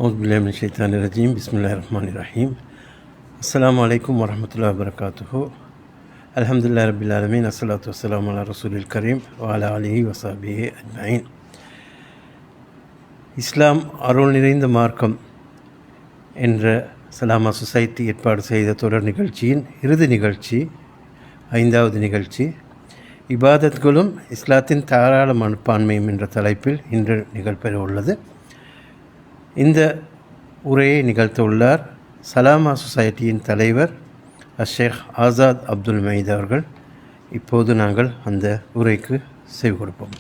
அவுதுபில்லாஹி மினஷ் ஷைத்தானிர் ரஜீம். பிஸ்மில்லாஹிர் ரஹ்மானிர் ரஹீம். அஸ்ஸலாமு அலைக்கும் வரஹ்மத்துல்லாஹி வபரகாத்துஹு. அல்ஹம்துலில்லாஹி ரப்பில் ஆலமீன். அஸ்ஸலாத்து வஸ்ஸலாமு அலா ரசூலில் கரீம் வ அலா ஆலிஹி வ ஸஹ்பிஹி அஜ்மஈன். இஸ்லாம் அருள் நிறைந்த மார்க்கம் என்ற சலாமா சொசைட்டி ஏற்பாடு செய்த தொடர் நிகழ்ச்சியின் இறுதி நிகழ்ச்சி, 5வது நிகழ்ச்சி, இபாதத்களும் இஸ்லாத்தின் தாராள மனப்பான்மையும் என்ற தலைப்பில் இன்று நிகழ்பெற உள்ளது. இந்த உரையை நிகழ்த்த உள்ளார் சலாமா சொசைட்டியின் தலைவர் ஷேக் ஆசாத் அப்துல் மைத் அவர்கள். இப்போது நாங்கள் அந்த உரைக்கு செவி கொடுப்போம்.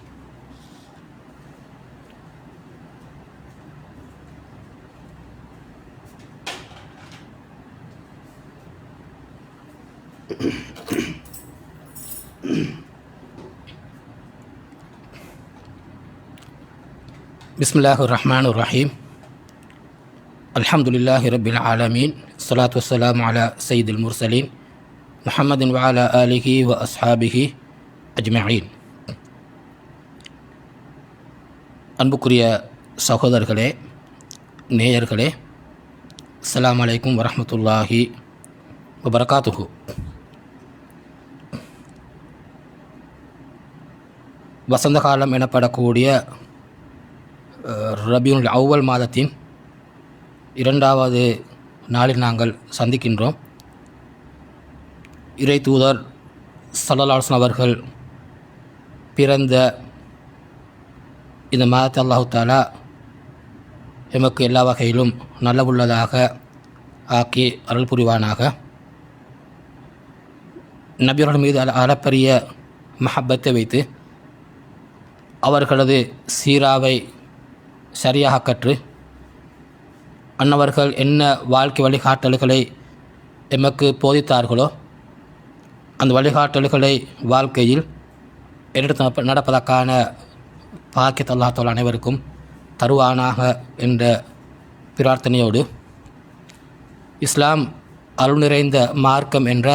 பிஸ்மில்லாஹிர் ரஹ்மானிர் ரஹீம். அல்ஹம்துலில்லாஹி ரப்பில் ஆலமீன். ஸலாத்து வஸ்ஸலாமு அலா சய்யிதில் முர்சலீன் முஹம்மதின் வ அலா ஆலிஹி வ அஸ்ஹாபிஹி அஜ்மஈன். அன்புக்குரிய சகோதரர்களே, நேயர்களே, அஸ்ஸலாமு அலைக்கும் வரஹ்மத்துல்லாஹி வபரகாத்துஹு. வசந்த காலம் எனப்படக்கூடிய ரபியுல் அவ்வல் மாதத்தின் 2வது நாளில் நாங்கள் சந்திக்கின்றோம். இறை தூதர் ஸல்லல்லாஹு அலைஹி வஸல்லம் அவர்கள் பிறந்த இந்த மாதத்தை அல்லாஹு தஆலா எமக்கு எல்லா வகையிலும் நல்லவுள்ளதாக ஆக்கி அருள் புரிவானாக. நபியர்கள் மீது அளப்பரிய மஹப்பத்தை வைத்து அவர்களது சீராவை சரியாக கற்று அன்னவர்கள் என்ன வாழ்க்கை வழிகாட்டல்களை எமக்கு போதித்தார்களோ அந்த வழிகாட்டல்களை வாழ்க்கையில் எடுத்து நடப்பதற்கான பாக்கியத்தை அல்லாஹ் தஆலா அனைவருக்கும் தருவானாக என்ற பிரார்த்தனையோடு, இஸ்லாம் அருள் நிறைந்த மார்க்கம் என்ற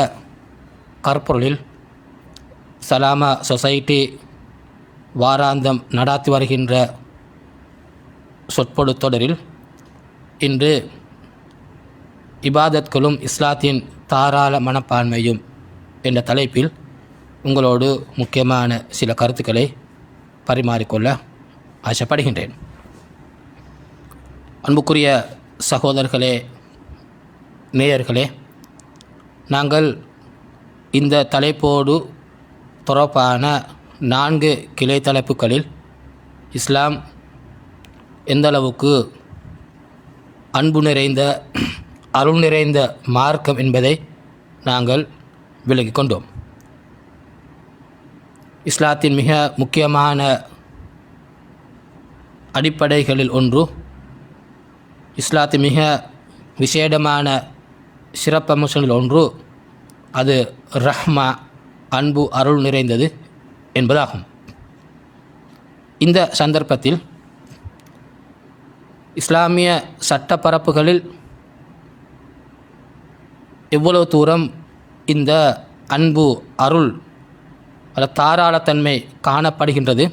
கற்பொருளில் சலாமா சொசைட்டி வாராந்தம் நடாத்தி வருகின்ற சொற்பொழு தொடரில் இன்று இபாதத்களும் இஸ்லாத்தின் தாராள மனப்பான்மையும் என்ற தலைப்பில் உங்களோடு முக்கியமான சில கருத்துக்களை பரிமாறிக்கொள்ள ஆசைப்படுகின்றேன். அன்புக்குரிய சகோதரர்களே, நேயர்களே, நாங்கள் இந்த தலைப்போடு தொடர்பான 4 கிளை தலைப்புகளில் இஸ்லாம் எந்த அளவுக்கு அன்பு நிறைந்த அருள் நிறைந்த மார்க்கம் என்பதை நாங்கள் விளங்கிக் கொண்டோம். இஸ்லாத்தின் மிக முக்கியமான அடிப்படைகளில் ஒன்று, இஸ்லாத்தின் மிக விசேடமான சிறப்பம்சங்களில் ஒன்று, அது ரஹ்மா, அன்பு, அருள் நிறைந்தது என்பதாகும். இந்த சந்தர்ப்பத்தில் இஸ்லாமிய சட்டப்பரப்புகளில் எவ்வளவு தூரம் இந்த அன்பு, அருள் அல்ல தாராளத்தன்மை காணப்படுகின்றது,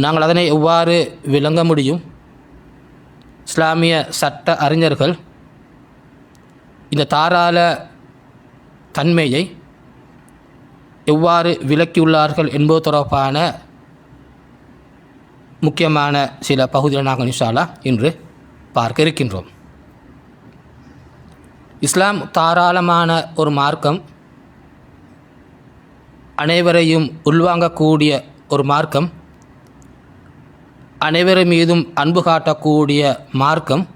நாங்கள் அதனை எவ்வாறு விளங்க முடியும், இஸ்லாமிய சட்ட அறிஞர்கள் இந்த தாராள தன்மையை எவ்வாறு விளக்கியுள்ளார்கள் என்பது தொடர்பான முக்கியமான சில பகுதிகளை நாங்கள் இன்ஷா அல்லாஹ் இன்று பார்க்க இருக்கின்றோம். இஸ்லாம் தாராளமான ஒரு மார்க்கம், அனைவரையும் உள்வாங்கக்கூடிய ஒரு மார்க்கம், அனைவரும் மீதும் அன்பு காட்டக்கூடிய மார்க்கம்,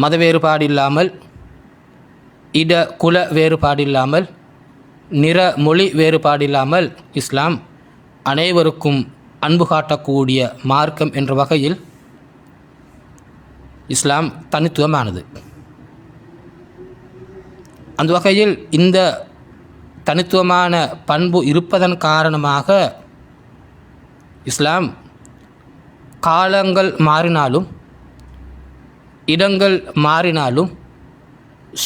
மத வேறுபாடு இல்லாமல், இட குல வேறுபாடு இல்லாமல், நிற மொழி வேறுபாடு இல்லாமல் இஸ்லாம் அனைவருக்கும் அன்பு காட்டக்கூடிய மார்க்கம் என்ற வகையில் இஸ்லாம் தனித்துவமானது. அந்த வகையில் இந்த தனித்துவமான பண்பு இருப்பதன் காரணமாக இஸ்லாம் காலங்கள் மாறினாலும், இடங்கள் மாறினாலும்,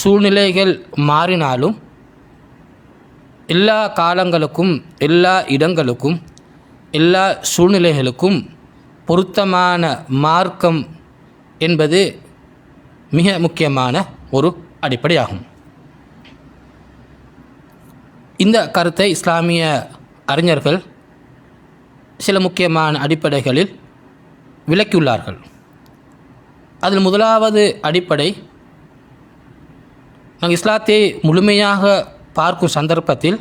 சூழ்நிலைகள் மாறினாலும், எல்லா காலங்களுக்கும் எல்லா இடங்களுக்கும் எல்லா சூழ்நிலைகளுக்கும் பொருத்தமான மார்க்கம் என்பது மிக முக்கியமான ஒரு அடிப்படையாகும். இந்த கருத்தை இஸ்லாமிய அறிஞர்கள் சில முக்கியமான அடிப்படைகளில் விளக்கியுள்ளார்கள். அதில் முதலாவது அடிப்படை, நாங்கள் இஸ்லாத்தை முழுமையாக பார்க்கும் சந்தர்ப்பத்தில்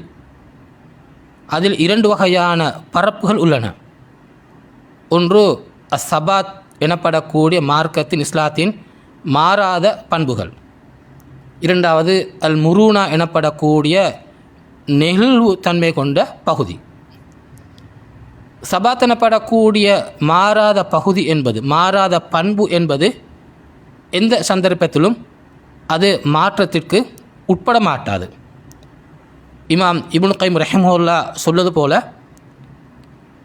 அதில் 2 வகையான பரப்புகள் உள்ளன. ஒன்று அஸ்ஸபாத் எனப்படக்கூடிய மார்க்கத்தின் இஸ்லாத்தின் மாறாத பண்புகள். இரண்டாவது அல் முரூனா எனப்படக்கூடிய நெகிழ்வு தன்மை கொண்ட பகுதி. சபாத் எனப்படக்கூடிய மாறாத பகுதி என்பது, மாறாத பண்பு என்பது எந்த சந்தர்ப்பத்திலும் அது மாற்றத்திற்கு உட்பட மாட்டாது. இமாம் இப்னு கைம் ரஹிமஹுல்லா சொல்வது போல,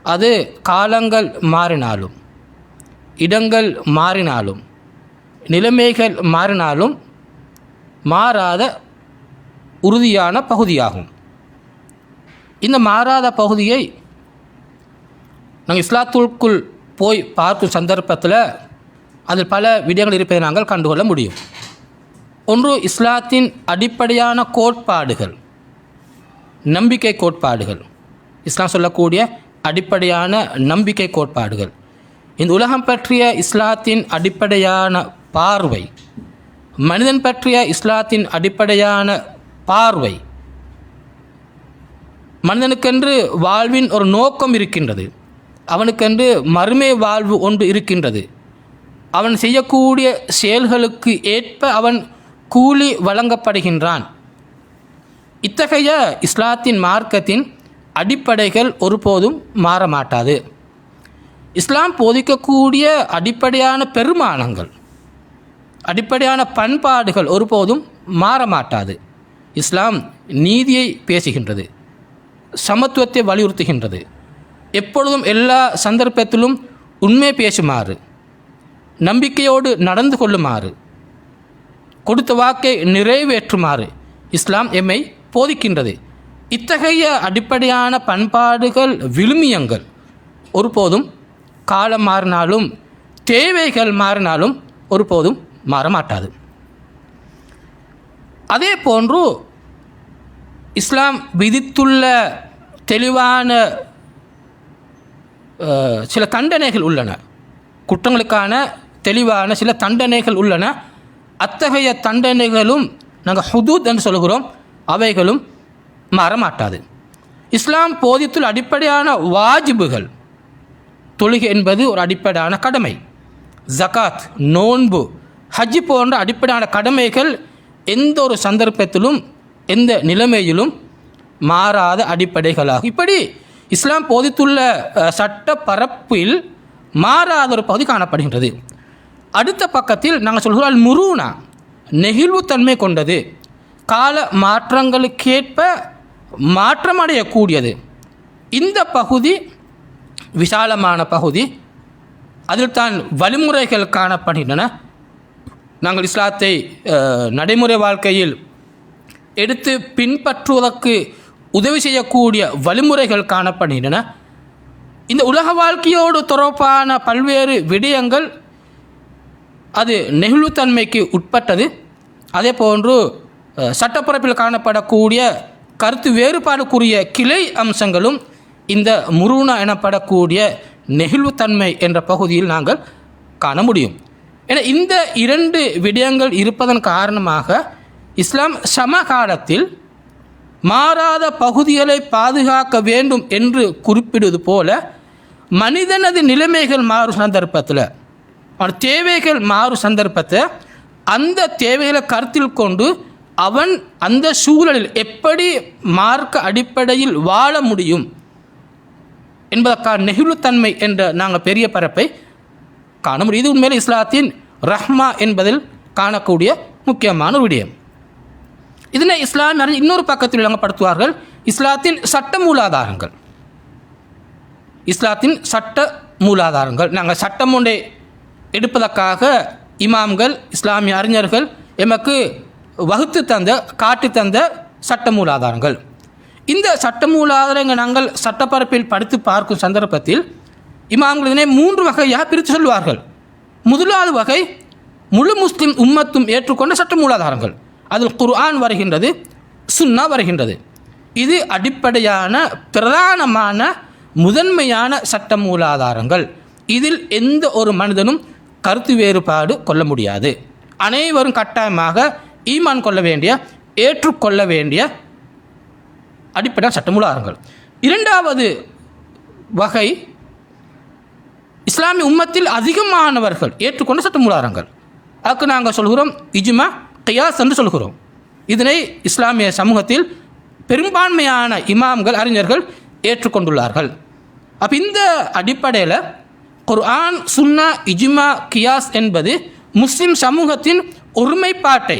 அது காலங்கள் மாறினாலும், இடங்கள் மாறினாலும், நிலைமைகள் மாறினாலும் மாறாத உறுதியான பகுதியாகும். இந்த மாறாத பகுதியை நாங்கள் இஸ்லாத்திற்குள் போய் பார்க்கும் சந்தர்ப்பத்தில் அதில் பல விடயங்கள் இருப்பதை நாங்கள் கண்டுகொள்ள முடியும். ஒன்று, இஸ்லாத்தின் அடிப்படையான கோட்பாடுகள், நம்பிக்கை கோட்பாடுகள். இஸ்லாம் சொல்லக்கூடிய அடிப்படையான நம்பிக்கை கோட்பாடுகள். இந்த உலகம் பற்றிய இஸ்லாத்தின் அடிப்படையான பார்வை, மனிதன் பற்றிய இஸ்லாத்தின் அடிப்படையான பார்வை, மனிதனுக்கென்று வாழ்வின் ஒரு நோக்கம் இருக்கின்றது, அவனுக்கென்று மறுமை வாழ்வு ஒன்று இருக்கின்றது, அவன் செய்யக்கூடிய செயல்களுக்கு ஏற்ப அவன் கூலி வழங்கப்படுகின்றான். இத்தகைய இஸ்லாத்தின் மார்க்கத்தின் அடிப்படைகள் ஒருபோதும் மாறமாட்டாது. இஸ்லாம் போதிக்கக்கூடிய அடிப்படையான பெருமானங்கள், அடிப்படையான பண்பாடுகள் ஒருபோதும் மாறமாட்டாது. இஸ்லாம் நீதியை பேசுகின்றது, சமத்துவத்தை வலியுறுத்துகின்றது, எப்பொழுதும் எல்லா சந்தர்ப்பத்திலும் உண்மை பேசுமாறு, நம்பிக்கையோடு நடந்து கொள்ளுமாறு, கொடுத்த வாக்கை நிறைவேற்றுமாறு இஸ்லாம் எம்மை போதிக்கின்றது. இத்தகைய அடிப்படையான பண்பாடுகள், விழுமியங்கள் ஒருபோதும் காலம் மாறினாலும், தேவைகள் மாறினாலும் ஒருபோதும் மாறமாட்டாது. அதே போன்று இஸ்லாம் விதித்துள்ள தெளிவான சில தண்டனைகள் உள்ளன, குற்றங்களுக்கான தெளிவான சில தண்டனைகள் உள்ளன. அத்தகைய தண்டனைகளும் நாங்கள் ஹுதூத் என்று சொல்கிறோம், அவைகளும் மாறமாட்டாது. இஸ்லாம் போதித்துள்ள அடிப்படையான வாஜிபுகள், தொழுகை என்பது ஒரு அடிப்படையான கடமை, ஜகாத், நோன்பு, ஹஜ் போன்ற அடிப்படையான கடமைகள் எந்த ஒரு சந்தர்ப்பத்திலும் எந்த நிலைமையிலும் மாறாத அடிப்படைகளாகும். இப்படி இஸ்லாம் போதித்துள்ள சட்ட பரப்பில் மாறாத ஒரு பகுதி காணப்படுகின்றது. அடுத்த பக்கத்தில் நாங்கள் சொல்கிறோம் அல் முரூனா, நெகிழ்வுத்தன்மை கொண்டது, கால மாற்றங்களுக்கேற்ப மாற்றமடையக்கூடியது. இந்த பகுதி விசாலமான பகுதி, அதில் தான் வழிமுறைகள் காணப்படுகின்றன. நாங்கள் இஸ்லாத்தை நடைமுறை வாழ்க்கையில் எடுத்து பின்பற்றுவதற்கு உதவி செய்யக்கூடிய வழிமுறைகள் காணப்படுகின்றன. இந்த உலக வாழ்க்கையோடு தொடர்பான பல்வேறு விடயங்கள் அது நெகிழ்வுத்தன்மைக்கு உட்பட்டது. அதே போன்று சட்டப்பரப்பில் காணப்படக்கூடிய கருத்து வேறுபாடுக்குரிய கிளை அம்சங்களும் இந்த முரூனா எனப்படக்கூடிய நெகிழ்வுத்தன்மை என்ற பகுதியில் நாங்கள் காண முடியும். என இந்த 2 விடயங்கள் இருப்பதன் காரணமாக இஸ்லாம் சமகாலத்தில் மாறாத பகுதிகளை பாதுகாக்க வேண்டும் என்று குறிப்பிடுவது போல, மனிதனது நிலைமைகள் மாறும் சந்தர்ப்பத்தில், அவன் தேவைகள் மாறும் சந்தர்ப்பத்தை, அந்த தேவைகளை கருத்தில் கொண்டு அவன் அந்த சூழலில் எப்படி மார்க்க அடிப்படையில் வாழ முடியும் என்பதற்கான நெகிழ்வுத்தன்மை என்ற நாங்கள் பெரிய பரப்பை காண முடியும். இது உண்மையில் இஸ்லாத்தின் ரஹ்மா என்பதில் காணக்கூடிய முக்கியமான விடயம். இதனை இஸ்லாம் இன்னொரு பக்கத்தில் விளங்கப்படுத்துவார்கள், இஸ்லாத்தின் சட்ட மூலாதாரங்கள். இஸ்லாத்தின் சட்ட மூலாதாரங்கள், நாங்கள் சட்டம் ஒன்றை எடுப்பதற்காக இமாம்கள், இஸ்லாமிய அறிஞர்கள் எமக்கு வகுத்து தந்த, காட்டி தந்த சட்ட மூலாதாரங்கள். இந்த சட்ட மூலாதாரங்கள் நாங்கள் சட்டப்பரப்பில் படித்து பார்க்கும் சந்தர்ப்பத்தில் இமாம்கள் இதனை 3 வகையாக பிரித்து சொல்வார்கள். முதலாவது வகை முழு முஸ்லிம் உம்மத்தும் ஏற்றுக்கொண்ட சட்ட மூலாதாரங்கள். அதில் குர்ஆன் வருகின்றது, சுன்னா வருகின்றது. இது அடிப்படையான பிரதானமான முதன்மையான சட்ட மூலாதாரங்கள். இதில் எந்த ஒரு மனிதனும் கருத்து வேறுபாடு கொள்ள முடியாது. அனைவரும் கட்டாயமாக ஈமான் கொள்ள வேண்டிய, ஏற்றுக்கொள்ள வேண்டிய அடிப்படையான சட்ட மூலாதாரங்கள். இரண்டாவது வகை இஸ்லாமிய உம்மத்தில் அதிகமானவர்கள் ஏற்றுக்கொண்ட சட்ட மூலாதாரங்கள். அதுக்கு நாங்கள் சொல்கிறோம் இஜ்மா, கியாஸ் என்று சொல்கிறோம். இதனை இஸ்லாமிய சமூகத்தில் பெரும்பான்மையான இமாம்கள், அறிஞர்கள் ஏற்றுக்கொண்டுள்ளார்கள். அப்போ இந்த அடிப்படையில் குர்ஆன், சுன்னா, இஜ்மா, கியாஸ் என்பது முஸ்லிம் சமூகத்தின் ஒருமைப்பாட்டை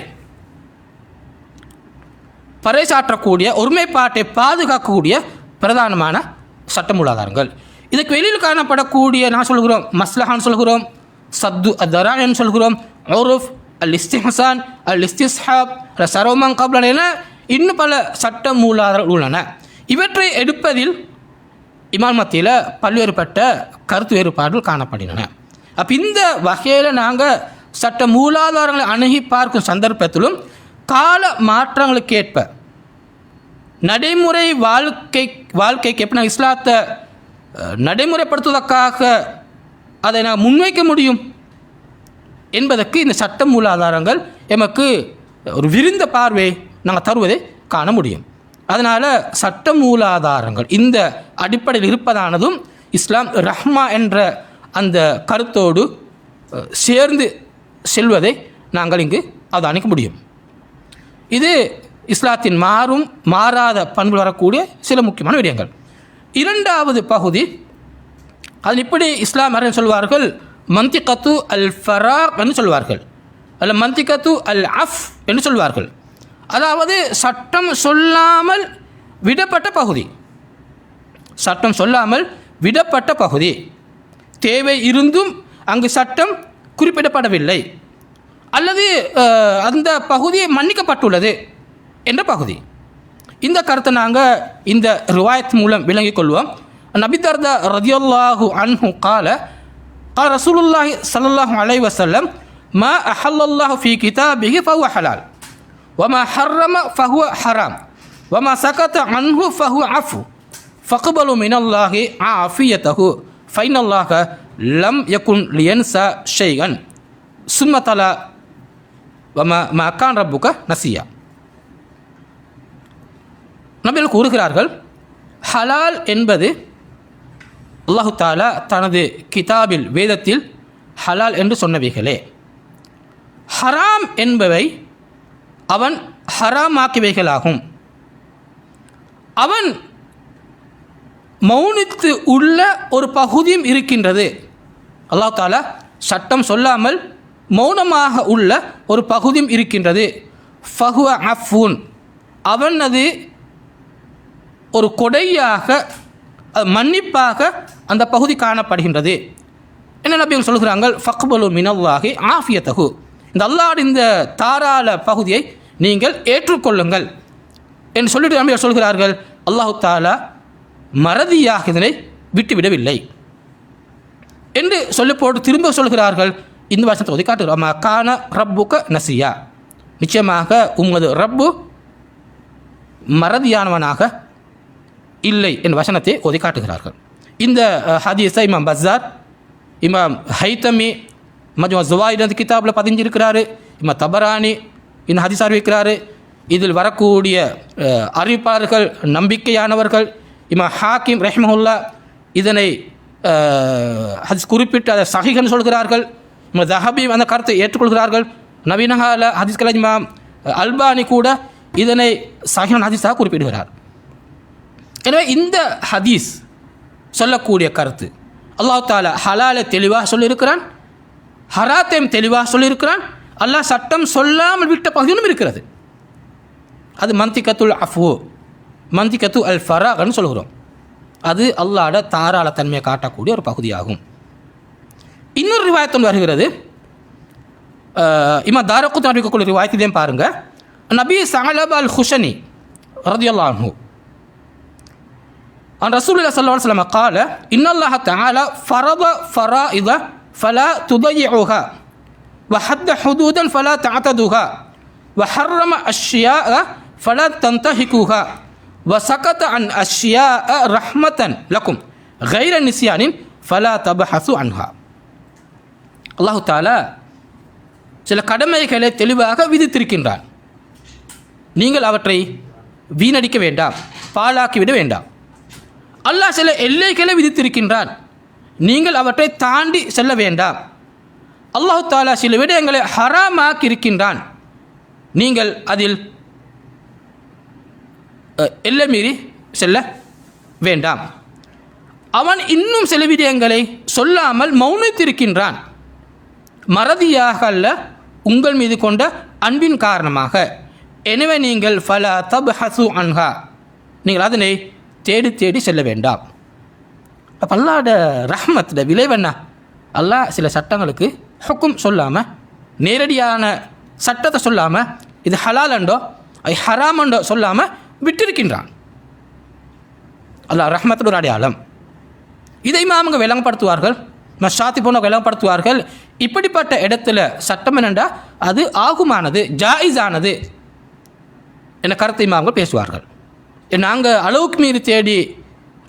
பறைசாற்றக்கூடிய, ஒருமைப்பாட்டை பாதுகாக்கக்கூடிய பிரதானமான சட்ட மூலாதாரங்கள். இதுக்கு வெளியில் காணப்படக்கூடிய நான் சொல்கிறோம் மஸ்லஹான்னு சொல்கிறோம், சத்து அத்தரான்னு சொல்கிறோம், உருஃப், அல் இஸ்திஹ்சான், அல் இஸ்திஸ்ஹாப், சரவமன் கப்லன் என இன்னும் பல சட்ட மூலாதாரங்கள் உள்ளன. இவற்றை எடுப்பதில் இமாம் மத்தியில் பல்வேறுபட்ட கருத்து வேறுபாடுகள் காணப்படுகின்றன. அப்போ இந்த வகையில் நாங்கள் சட்ட மூலாதாரங்களை அணுகி பார்க்கும் சந்தர்ப்பத்திலும் கால மாற்றங்களுக்கு ஏற்ப நடைமுறை வாழ்க்கைக்கு எப்படி நான் இஸ்லாத்தை நடைமுறைப்படுத்துவதற்காக அதை நான் முன்வைக்க முடியும் என்பதற்கு இந்த சட்ட மூலாதாரங்கள் எமக்கு ஒரு விரிந்த பார்வை நாங்கள் தருவதை காண முடியும். அதனால் சட்ட மூலாதாரங்கள் இந்த அடிப்படையில் இருப்பதானதும் இஸ்லாம் ரஹ்மா என்ற அந்த கருத்தோடு சேர்ந்து செல்வதை நாங்கள் இங்கு அவதானிக்க முடியும். இது இஸ்லாத்தின் மாறாத பண்பு வரக்கூடிய சில முக்கியமான விடயங்கள். இரண்டாவது பகுதி, அதில் இப்படி இஸ்லாம் அறிஞர்கள் சொல்வார்கள், மந்திகத்து அல் ஃபராக் என்று சொல்வார்கள், அல்ல மந்திகத்து அல் அஃப் என்று சொல்வார்கள். அதாவது சட்டம் சொல்லாமல் விடப்பட்ட பகுதி. சட்டம் சொல்லாமல் விடப்பட்ட பகுதி, தேவை இருந்தும் அங்கு சட்டம் குறிப்பிடப்படவில்லை, அல்லது அந்த பகுதி மன்னிக்கப்பட்டுள்ளது என்ற பகுதி. இந்த கருத்தை நாங்கள் இந்த ரிவாயத் மூலம் விளங்கிக் கொள்வோம். நபி தர்தா ரதியல்லாஹு அன்ஹு கால قال رسول الله صلى الله عليه وسلم ما أحل الله في كتابه فهو حلال وما حرم فهو حرام وما سكت عنه فهو عفو فاقبلوا من الله عافيته فإن الله لم يكن لينسى شيئا ثم تلا وما كان ربك نسيا. நபிகள் கூறுகிறார்கள், ஹலால் என்பது அல்லாஹு தாலா தனது கிதாபில், வேதத்தில் ஹலால் என்று சொன்னவைகளே. ஹராம் என்பவை அவன் ஹராமாக்கியவைகளாகும். அவன் மௌனித்து உள்ள ஒரு பகுதியும் இருக்கின்றது. அல்லாஹு தாலா சட்டம் சொல்லாமல் மௌனமாக உள்ள ஒரு பகுதியும் இருக்கின்றது. ஃபஹுவ அஃபூன், அவன் அது ஒரு கொடையாக, மன்னிப்பாக அந்த பகுதி காணப்படுகின்றது. என்ன நபிகள் சொல்கிறாங்க, ஃபக்பலு மினல்லாஹி ஆஃபியத்தஹு, இந்த அல்லாஹ் இந்த தாராள பகுதியை நீங்கள் ஏற்றுக்கொள்ளுங்கள் என்று சொல்லிட்டு நபிகள் சொல்கிறார்கள், அல்லாஹு தாலா மறதியாக இதனை விட்டுவிடவில்லை என்று சொல்லி போட்டு திரும்ப சொல்கிறார்கள். இந்த வருஷத்தை ஒதுக்கி காட்டுகிறோம், கான ரப்புக நசியா, நிச்சயமாக உமது ரப்பு மறதியானவனாக இல்லை என்ற வசனத்தை ஒதுக்கி காட்டுகிறார்கள். இந்த ஹதீஸை இமாம் பஸார், இமாம் ஹைத்தமி மஜ்மு ஸவாயித் கிதாபில் பதிஞ்சிருக்கிறாரு. இமாம் தபரானி இந்த ஹதீஸ் அறிவிக்கிறாரு. இதில் வரக்கூடிய அறிவிப்பாளர்கள் நம்பிக்கையானவர்கள். இமாம் ஹாக்கிம் ரஹ்மஹுல்லா இதனை ஹதீஸ் குறிப்பிட்டு அதை சஹீஹ்னு சொல்கிறார்கள். இமாம் ஸஹபி அந்த கருத்தை ஏற்றுக்கொள்கிறார்கள். நவீனகால ஹதீஸ்களை இமாம் அல்பானி கூட இதனை சஹீஹ் ஹதீஸாக குறிப்பிடுகிறார். எனவே இந்த ஹதீஸ் சொல்லக்கூடிய கருத்து, அல்லாஹ் தாலா ஹலாலை தெளிவாக சொல்லியிருக்கிறான், ஹராத்தையும் தெளிவாக சொல்லியிருக்கிறான். அல்லாஹ் சட்டம் சொல்லாமல் விட்ட பகுதியும் இருக்கிறது. அது மந்திகத்துல் அஃபு, மந்திகத்து அல் ஃபராக்னு சொல்கிறோம். அது அல்லாஹ்வோட தாராள தன்மையை காட்டக்கூடிய ஒரு பகுதியாகும். இன்னொரு ரிவாயத்தும் வருகிறது, இமாம் தாரகுத்னி அறிவிக்கக்கூடிய ரிவாயத்தையும் பாருங்கள். நபி ஸஅலபா அல் ஹுஷனி ரலியல்லாஹு அன்ஹு عن رسول الله صلى الله عليه وسلم قال إن الله تعالى فرض فرائض فلا تضيعوها وحد حدودا فلا تعتدوها وحرم أشياء فلا تنتهكوها وسكت عن أشياء رحمة لكم غير نسيان فلا تبحثوا عنها. அல்லாஹு தஆலா சில கடமைகளை தெளிவாக விதித்திருக்கின்றான். நீங்கள் அவற்றை வீணடிக்க வேண்டாம், பாழாக்கிவிட வேண்டாம். அல்லாஹ் சில எல்லைகளை விதித்திருக்கின்றான், நீங்கள் அவற்றை தாண்டி செல்ல வேண்டாம். அல்லாஹு தஆலா சில விடயங்களை ஹராமாக்கி இருக்கின்றான், நீங்கள் அதில் எல்லை மீறி செல்ல வேண்டாம். அவன் இன்னும் சில விடயங்களை சொல்லாமல் மௌனித்திருக்கின்றான், மறதியாக அல்ல, உங்கள் மீது கொண்ட அன்பின் காரணமாக. எனவே நீங்கள் ஃபலா தப்ஹசு அன்ஹா, நீங்கள் அதனை தேடி தேடி செல்ல வேண்டாம். அப்போ அல்லாஹ்வோட ரஹ்மத்தோட விளைவென்ன? அல்லாஹ் சில சட்டங்களுக்கு ஹுக்கும் சொல்லாமல், நேரடியான சட்டத்தை சொல்லாமல், இது ஹலாலண்டோ அது ஹராமண்டோ சொல்லாமல் விட்டிருக்கின்றான். அல்லாஹ் ரஹ்மத்தோட ஒரு அடையாளம். இதை இமாமுங்க விளங்கப்படுத்துவார்கள், மஷாத்தி போனவங்க விளங்கப்படுத்துவார்கள். இப்படிப்பட்ட இடத்துல சட்டம் என்னென்றா அது ஆகுமானது, ஜாயிஸானது என கருத்தை இமாமுங்க பேசுவார்கள். நாங்கள் அளவுக்கு மீறி தேடி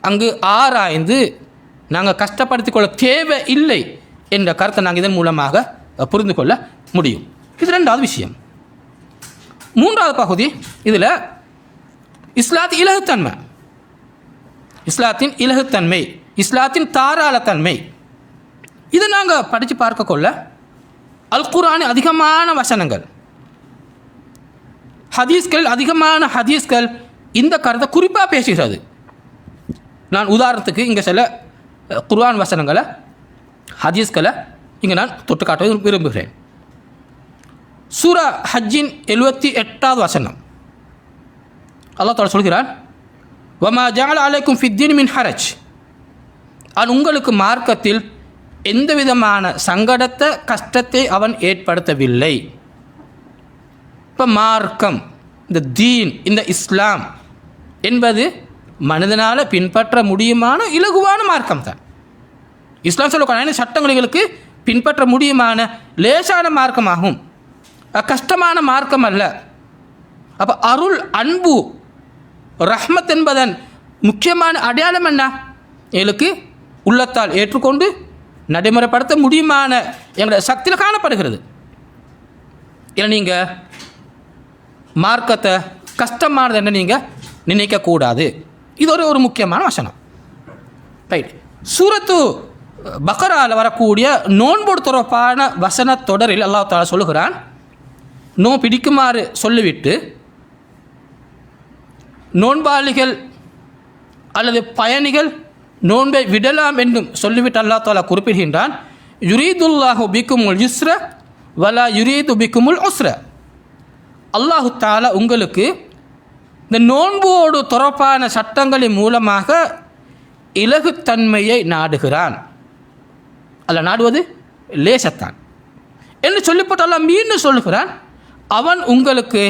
அங்கு ஆராய்ந்து நாங்கள் கஷ்டப்படுத்திக் கொள்ள தேவை இல்லை என்ற கருத்தை நாங்கள் இதன் மூலமாக புரிந்து கொள்ள முடியும். இது ரெண்டாவது விஷயம். மூன்றாவது பகுதி, இதில் இஸ்லாத்தின் இலகுத்தன்மை, இஸ்லாத்தின் இலகுத்தன்மை, இஸ்லாத்தின் தாராளத்தன்மை. இதை நாங்கள் படித்து பார்க்க கொள்ள அல் குர்ஆனில் அதிகமான வசனங்கள், ஹதீஸ்கள், அதிகமான ஹதீஸ்கள் இந்த கருத்தை குறிப்பாக பேசுகிறது. நான் உதாரணத்துக்கு இங்கே சில குர்ஆன் வசனங்களை, ஹதீஸ்களை இங்கே நான் தொட்டு காட்ட விரும்புகிறேன். சூரா ஹஜ்ஜின் 78வது வசனம், அல்லாஹ் தஆலா சொல்கிறான், வமா ஜஅல அலைக்கும் ஃபித்தீன் மின் ஹரஜ், உங்களுக்கு மார்க்கத்தில் எந்த விதமான சங்கடத்தை கஷ்டத்தை அவன் ஏற்படுத்தவில்லை. இப்போ மார்க்கம், இந்த தீன், இந்த இஸ்லாம் என்பது மனிதனால் பின்பற்ற முடியுமான இலகுவான மார்க்கம் தான். இஸ்லாம் சொல்லக்கூடிய சட்டங்களுக்கு பின்பற்ற முடியுமான லேசான மார்க்கமாகும், கஷ்டமான மார்க்கம் அல்ல. அப்போ அருள், அன்பு, ரஹ்மத் என்பதன் முக்கியமான அடையாளம் என்ன? எங்களுக்கு உள்ளத்தால் ஏற்றுக்கொண்டு நடைமுறைப்படுத்த முடியுமான எங்களுடைய சக்தியில் காணப்படுகிறது. ஏன்னா நீங்கள் மார்க்கத்தை கஷ்டமானது என்ன நீங்கள் நினைக்கக்கூடாது. இது ஒரு முக்கியமான வசனம். ரைட். சூரத்து பக்ராவில் வரக்கூடிய நோன்போடு தொடர்பான வசன தொடரில் அல்லாஹ் தஆலா சொல்லுகிறான், நோ பிடிக்குமாறு சொல்லிவிட்டு நோன்பாளிகள் அல்லது பயணிகள் நோன்பை விடலாம் என்றும் சொல்லிவிட்டு அல்லாஹ் தஆலா குறிப்பிடுகின்றான், யுரீதுல்லாஹு பிக்குமுல் யுஸ்ர வலா யுரீது பிக்குமுல் உஸ்ர. அல்லாஹு தஆலா உங்களுக்கு இந்த நோன்போடு தொடர்பான சட்டங்களின் மூலமாக இலகுத்தன்மையை நாடுகிறான். அல்ல நாடுவது லேசத்தான் என்று சொல்லிப்பட்டு அல்லாஹ் மீண்டும் சொல்லுகிறான், அவன் உங்களுக்கு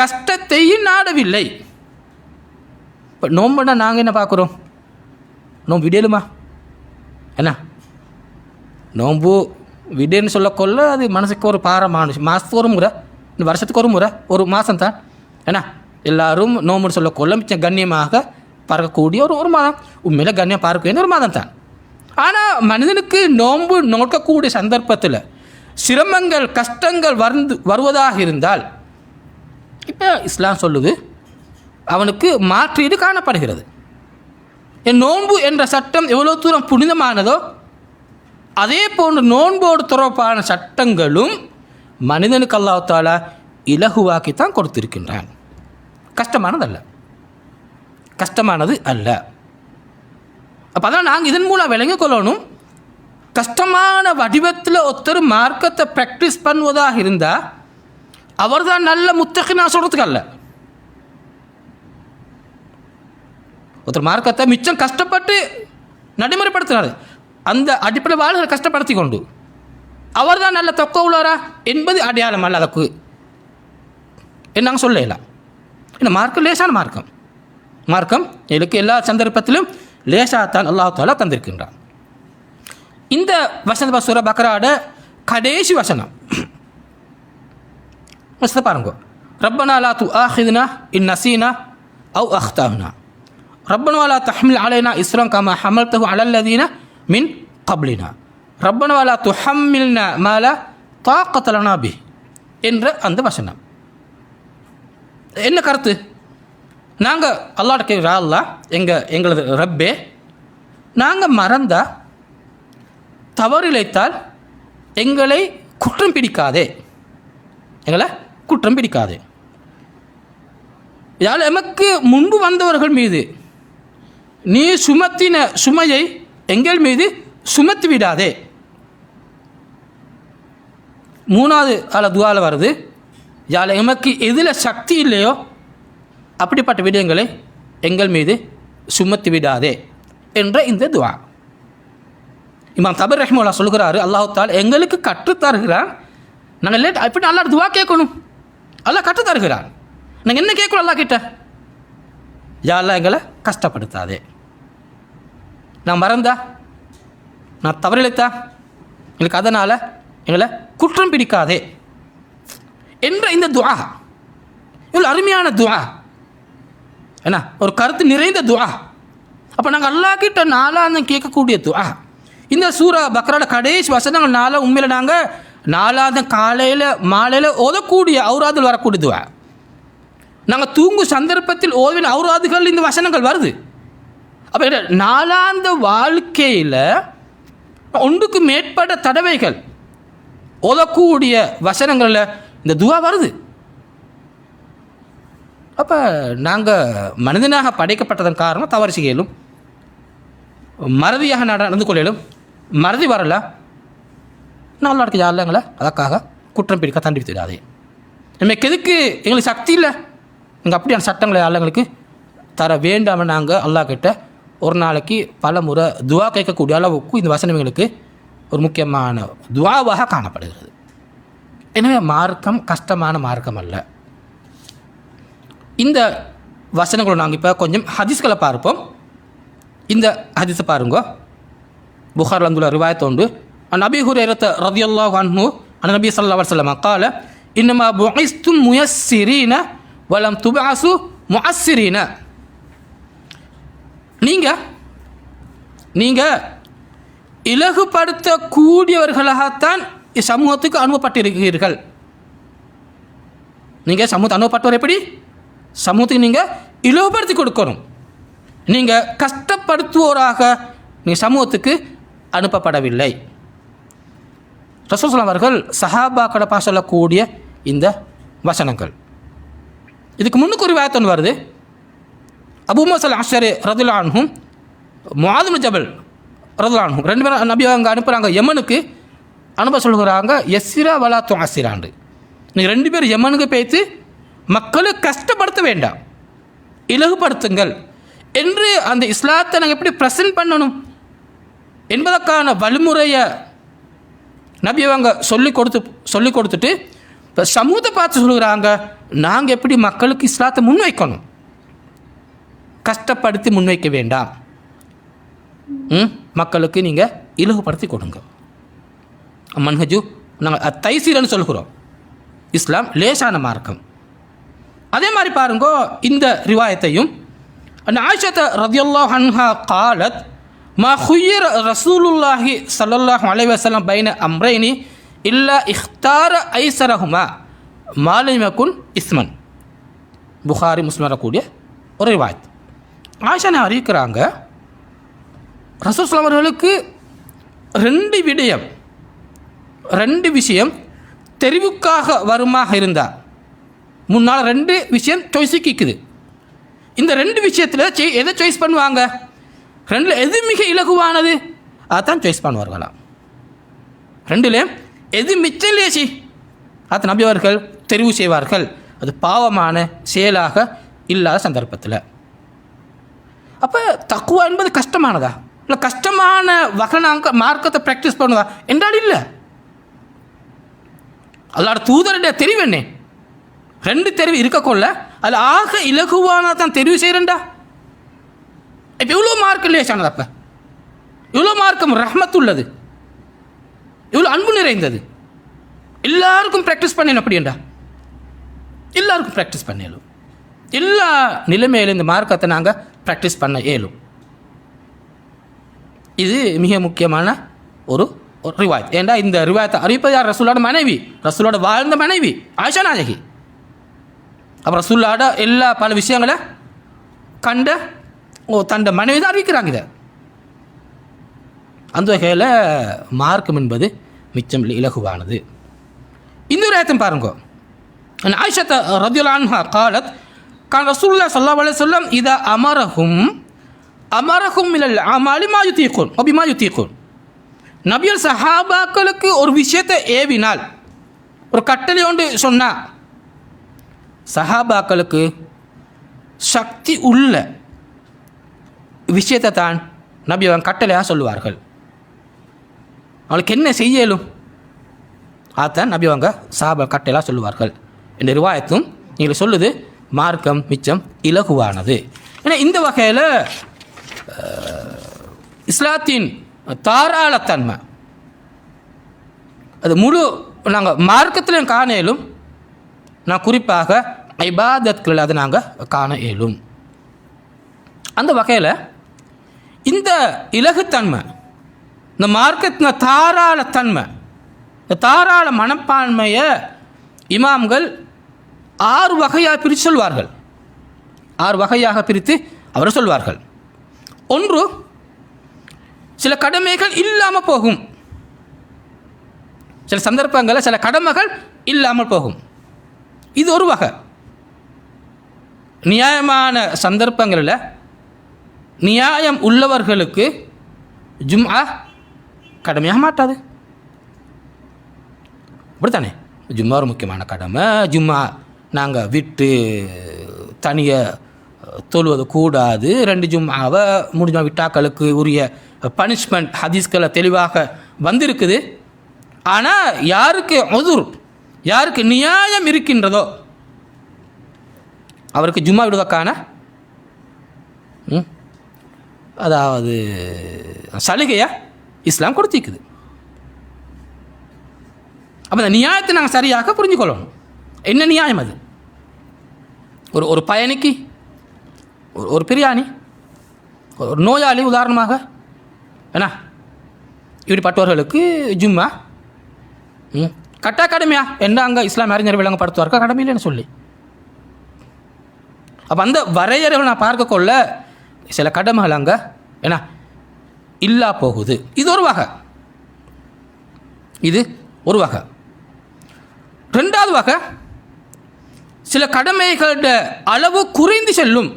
கஷ்டத்தையும் நாடவில்லை. இப்போ நோன்புனா நாங்கள் என்ன பார்க்குறோம்? நோன்பு விடலுமா என்ன? நோன்பு விடன்னு சொல்லக்கொள்ள அது மனசுக்கு ஒரு பாரமான, மாதத்துக்கு ஒரு முறை, இந்த வருஷத்துக்கு ஒரு முறை, ஒரு மாதம் தான் ஏன்னா எல்லாரும் நோம்புன்னு சொல்லக்கொள்ள மிச்சம் கண்ணியமாக பார்க்கக்கூடிய ஒரு மாதம், உண்மையில் கண்ணியம் பார்க்க வேண்டிய ஒரு மாதம் தான். ஆனால் மனிதனுக்கு நோன்பு நோக்கக்கூடிய சந்தர்ப்பத்தில் சிரமங்கள், கஷ்டங்கள் வருவதாக இருந்தால் இப்போ இஸ்லாம் சொல்லுது அவனுக்கு மாற்றீடு காணப்படுகிறது. என் நோன்பு என்ற சட்டம் எவ்வளோ தூரம் புனிதமானதோ அதே போன்று நோன்போடு தொடர்பான சட்டங்களும் மனிதனுக்கு அல்லாஹ் தஆலா இலகுவாக்கித்தான் கொடுத்திருக்கின்றான். கஷ்டமானது அல்ல. அப்போ அதான் நாங்கள் இதன் மூலம் விளங்கிக் கொள்ளணும், கஷ்டமான வடிவத்தில் ஒருத்தர் மார்க்கத்தை ப்ராக்டிஸ் பண்ணுவதாக இருந்தால் அவர் தான் நல்ல முத்தகி. நான் சொல்கிறதுக்கு அல்ல, ஒருத்தர் மார்க்கத்தை மிச்சம் கஷ்டப்பட்டு நடைமுறைப்படுத்தினார், அந்த அடிப்படை வாழ்களை கஷ்டப்படுத்தி கொண்டு அவர் தான் நல்ல தொக்க உள்ளாரா என்பது அடையாளம் அல்ல. அதுக்கு என்ன சொல்லலாம், இந்த மார்க்கம் லேசான மார்க்கம், மார்க்கம் எங்களுக்கு எல்லா சந்தர்ப்பத்திலும் லேசாத்தான் அல்லாஹ் தஆலா தந்திருக்கின்றான். இந்த வசன சூரா பக்ராட கடைசி வசனம் பாருங்க. ரப்பனா லா துஆஹிதுனா இன் நஸீனா அவ் அக்தானா ரப்பனா லா தஹ்மில் அலைனா இஸ்ரன் கமா ஹமல்தஹு அலல் லதீன மின் கப்லினா ரப்பனா லா துஹம்மில்னா மா லா தாக்கத லனா பிஹி என்ற அந்த வசனம். என்ன கருத்து? நாங்கள் அல்லாஹ்ட்ட கேட்குறா, அல்லாஹ் எங்களது ரப்பே, நாங்கள் மறந்தா தவறிழைத்தால் எங்களை குற்றம் பிடிக்காதே, எங்களை குற்றம் பிடிக்காதே. யாழ் எமக்கு முன்பு வந்தவர்கள் மீது நீ சுமத்தின சுமையை எங்கள் மீது சுமத்தி விடாதே. மூணாவது துஆல வருது, யாழ் எமக்கு எதில் சக்தி இல்லையோ அப்படிப்பட்ட விடயங்களை எங்கள் மீது சுமத்தி விடாதே என்ற இந்த துஆ. இமாம் தபர் ரஹ்மத்துல்லாஹ் சொல்கிறாரு, அல்லாஹ் தஆலா எங்களுக்கு கற்றுத்தருகிறான். நாங்கள் லேட் அப்படி அல்லாஹ் துஆ கேட்கணும். அல்லாஹ் கற்றுத்தருகிறான். நாங்கள் என்ன கேட்கணும் அல்லாஹ் கிட்ட? யா அல்லாஹ் எங்களை கஷ்டப்படுத்தாதே. நான் மறந்தா, நான் தவறிழைத்தா எங்களுக்கு அதனால் எங்களை குற்றம் பிடிக்காதே என்ற இந்த துஆ இவ்வளோ அருமையான துஆ, என்ன ஒரு கருத்து நிறைந்த துஆ. அப்போ நாங்கள் அல்லாஹ் கிட்ட நாளாந்தம் கேட்கக்கூடிய துஆ. இந்த சூரா பக்ராட கடைசி வசனங்கள் நாளாக உண்மையில் நாங்கள் நாளாந்தம் காலையில் மாலையில் ஓதக்கூடிய ஔராதில் வரக்கூடிய துஆ. நாங்கள் தூங்கும் சந்தர்ப்பத்தில் ஓதுவின் ஔராதுகள் இந்த வசனங்கள் வருது. அப்போ நாளாந்த வாழ்க்கையில் ஒன்றுக்கு மேற்பட்ட தடவைகள் ஓதக்கூடிய வசனங்களில் இந்த துஆ வருது. அப்போ நாங்கள் மனிதனாக படைக்கப்பட்டதன் காரணம் தவறு செய்யலும், மறதியாக நடந்து கொள்ளும், மறதி வரல. நல்லா இருக்க யாருலங்களை அதற்காக குற்றம் பிடிக்க தண்டிவிடாதே. நமக்கு எதுக்கு எங்களுக்கு சக்தி இல்லை, எங்கள் அப்படியான சட்டங்களை யாருங்களுக்கு தர வேண்டாமல் நாங்கள் அல்லாஹ் கிட்ட ஒரு நாளைக்கு பல முறை துஆ கேட்கக்கூடிய அளவுக்கு இந்த வசனம் எங்களுக்கு ஒரு முக்கியமான துஆவாக காணப்படுகிறது. எனவே மார்க்கம் கஷ்டமான மார்க்கம் அல்ல. இந்த வசனங்களை நாங்கள் இப்போ கொஞ்சம் ஹதீஸ்களை பார்ப்போம். இந்த ஹதீஸை பாருங்க. புகாரில் வந்துள்ள ரிவாயத் உண்டு. நபி ஹுரைரா ரலியல்லாஹு அன்ஹு நபி ஸல்லல்லாஹு அலைஹி வஸல்லம் قال انما بعثتم ميسرين ولم تبعثوا معسرين. நீங்கள் இலகுபடுத்தக்கூடியவர்களாகத்தான் சமூகத்துக்கு அனுப்பப்பட்டிருக்கிறீர்கள். நீங்கள் சமூகத்தை அனுப்பப்பட்டவர் எப்படி? சமூகத்துக்கு நீங்கள் இலகுபடுத்தி கொடுக்கணும். நீங்கள் கஷ்டப்படுத்துவோராக நீங்கள் சமூகத்துக்கு அனுப்பப்படவில்லை. ரசூல் ஸல்லல்லாஹு அலைஹி வஸல்லம் அவர்கள் சஹாபாக்களை சொல்லக்கூடிய இந்த வசனங்கள். இதுக்கு முன்னுக்கு ஒரு ரிவாயத் வருது. அபூ மூஸா அல்-அஷ்அரி ரலியல்லாஹு அன்ஹு, முஆத் இப்னு ஜபல் ரலியல்லாஹு அன்ஹு ரெண்டு பேரும் நபி அவங்க அனுப்புகிறாங்க, யமனுக்கு அனுப்ப சொல்கிறாங்க. யஸ்ஸிரா வலா துஅஸ்ஸிராண்டு, நீங்கள் ரெண்டு பேரும் யமனுக்கு போய்த்து மக்களை கஷ்டப்படுத்த வேண்டாம், இலகுபடுத்துங்கள் என்று அந்த இஸ்லாத்தை நாங்கள் எப்படி ப்ரெசென்ட் பண்ணணும் என்பதற்கான வழிமுறையை நபி அவங்க சொல்லி கொடுத்துட்டு இப்போ சமூகத்தை பார்த்து சொல்கிறாங்க, நாங்கள் எப்படி மக்களுக்கு இஸ்லாத்தை முன்வைக்கணும், கஷ்டப்படுத்தி முன்வைக்க வேண்டாம், மக்களுக்கு நீங்கள் இலகுபடுத்தி கொடுங்க. மன்ஹஜு நாங்கள் தைசீரன்னு சொல்கிறோம். இஸ்லாம் லேசான மார்க்கம். அதே மாதிரி பாருங்க இந்த ரிவாயத்தையும். ஆயிஷா ரலியல்லாஹு அன்ஹா قالت ما خير رسول الله صلى الله عليه وسلم بين امرين الا اختار ايسرهما ما لم يكن اسما. புகாரி முஸ்லிம் வரக்கூடிய ஒரு ரிவாயத். ஆயிஷா அறிவிக்கிறாங்க, ரசூல் ஸல்லல்லாஹு அலைஹி அவர்களுக்கு ரெண்டு விஷயம் தெரிவுக்காக வருமாக இருந்தால், முன்னால் ரெண்டு விஷயம் சாய்ஸுக்கு இருக்குது. இந்த ரெண்டு விஷயத்தில் எதை சாய்ஸ் பண்ணுவாங்க? ரெண்டில் எது மிக இலகுவானது அதான் சாய்ஸ் பண்ணுவார்களாம். ரெண்டுலேயும் எது மிச்சம் லேசி அது நபி அவர்கள் தெரிவு செய்வார்கள், அது பாவமான செயலாக இல்லாத சந்தர்ப்பத்தில். அப்போ தக்குவா என்பது கஷ்டமானதா இல்லை கஷ்டமான வகை நாங்கள் மார்க்கத்தை ப்ராக்டிஸ் பண்ணுவதா என்றால் இல்லை. அல்லாஹ் தூதருடைய தெரிவு என்ன? ரெண்டு தெரிவு இருக்கக்கொள்ள அதில் ஆக இலகுவான தான் தெரிவு செய்கிறேன்டா இப்போ இவ்வளோ மார்க் லேசானது, அப்போ இவ்வளோ மார்க்கம் ரஹ்மத் உள்ளது, இவ்வளோ அன்பு நிறைந்தது. எல்லாருக்கும் ப்ராக்டிஸ் பண்ணணும் அப்படின்டா, எல்லாருக்கும் ப்ராக்டிஸ் பண்ண இயலும். எல்லா நிலைமையிலும் இந்த மார்க்கத்தை நாங்கள் ப்ராக்டிஸ் பண்ண இயலும். இது மிக முக்கியமான ஒரு ரிவாயத். ஏண்டா இந்த ரிவாயத்தை அறிவிப்பது யார்? ரசூலோட மனைவி, ரசூலோட வாழ்ந்த மனைவி ஆயிஷா நாயகி. அப்புறம் ரசூலோட எல்லா பல விஷயங்களை கண்ட தண்ட மனைவி தான் அறிவிக்கிறாங்க. இதை அந்த வகையில் மார்க்கம் என்பது மிச்சம் இலகுவானது. இன்னொரு ஆயத்தம் பாருங்க. ஆயிஷா ரலியல்லாஹு அன்ஹா قالت كان رسول الله صلى الله عليه وسلم اذا امرهم من الاعمال ما يطيقون وبما يطيقون. நபியல் சஹாபாக்களுக்கு ஒரு விஷயத்தை ஏவினால், ஒரு கட்டளை ஒன்று சொன்னால், சஹாபாக்களுக்கு சக்தி உள்ள விஷயத்தை தான் நபி அவன் கட்டளையாக சொல்லுவார்கள். அவளுக்கு என்ன செய்யலும் அதான் நபி அவங்க சஹாபா கட்டளையாக சொல்லுவார்கள் என்ற ரிவாயத்தும் நீங்கள் சொல்லுது மார்க்கம் மிச்சம் இலகுவானது. ஏன்னா இந்த வகையில் இஸ்லாத்தின் தாராளத்தன்மை அது முழு நாங்கள் மார்க்கத்திலும் காண இயலும். நான் குறிப்பாக இபாதத்களில் அதை நாங்கள் காண இயலும். அந்த வகையில் இந்த இலகுத்தன்மை, இந்த மார்க்கத்தின் தாராளத்தன்மை, இந்த தாராள மனப்பான்மையை இமாம்கள் 6 வகையாக பிரித்து சொல்வார்கள். 6 வகையாக பிரித்து அவர் சொல்வார்கள். ஒன்று, சில கடமைகள் இல்லாமல் போகும். சில சந்தர்ப்பங்களில் சில கடமைகள் இல்லாமல் போகும். இது ஒரு வகை. நியாயமான சந்தர்ப்பங்களில் நியாயம் உள்ளவர்களுக்கு ஜும்ஆ கடமையாக மாட்டாது. அப்படித்தானே? ஜும்மா ஒரு முக்கியமான கடமை. ஜும்மா நாங்கள் விட்டு தனியாக தொழுவது கூடாது. 2 ஜும்மாவை முடிஞ்ச விட்டாக்களுக்கு உரிய பனிஷ்மெண்ட் ஹதீஸ்களை தெளிவாக வந்திருக்குது. ஆனால் யாருக்கு உதுர், யாருக்கு நியாயம் இருக்கின்றதோ அவருக்கு ஜும்மா விடுவதற்கான அதாவது சலுகையை இஸ்லாம் கொடுத்திருக்குது. அப்போ அந்த நியாயத்தை நாங்கள் சரியாக புரிஞ்சுக்கொள்ளணும். என்ன நியாயம் அது? ஒரு பயணிக்கு, ஒரு பிரியாணி, ஒரு நோயாளி உதாரணமாக ஏன்னா இப்படிப்பட்டவர்களுக்கு ஜும்மா கட்டா கடமையா என்ன அங்கே இஸ்லாம் அறிஞர் விளங்கப்படுத்துவார்க்கா கடமையில்லைன்னு சொல்லி. அப்போ அந்த வரையறைகள் நான் பார்க்க கொள்ள சில கடமைகள் அங்கே ஏன்னா இல்லா போகுது. இது ஒரு வகை. இது ஒரு வகை. 2வது வகை, சில கடமைகளோட அளவு குறைந்து செல்லும்.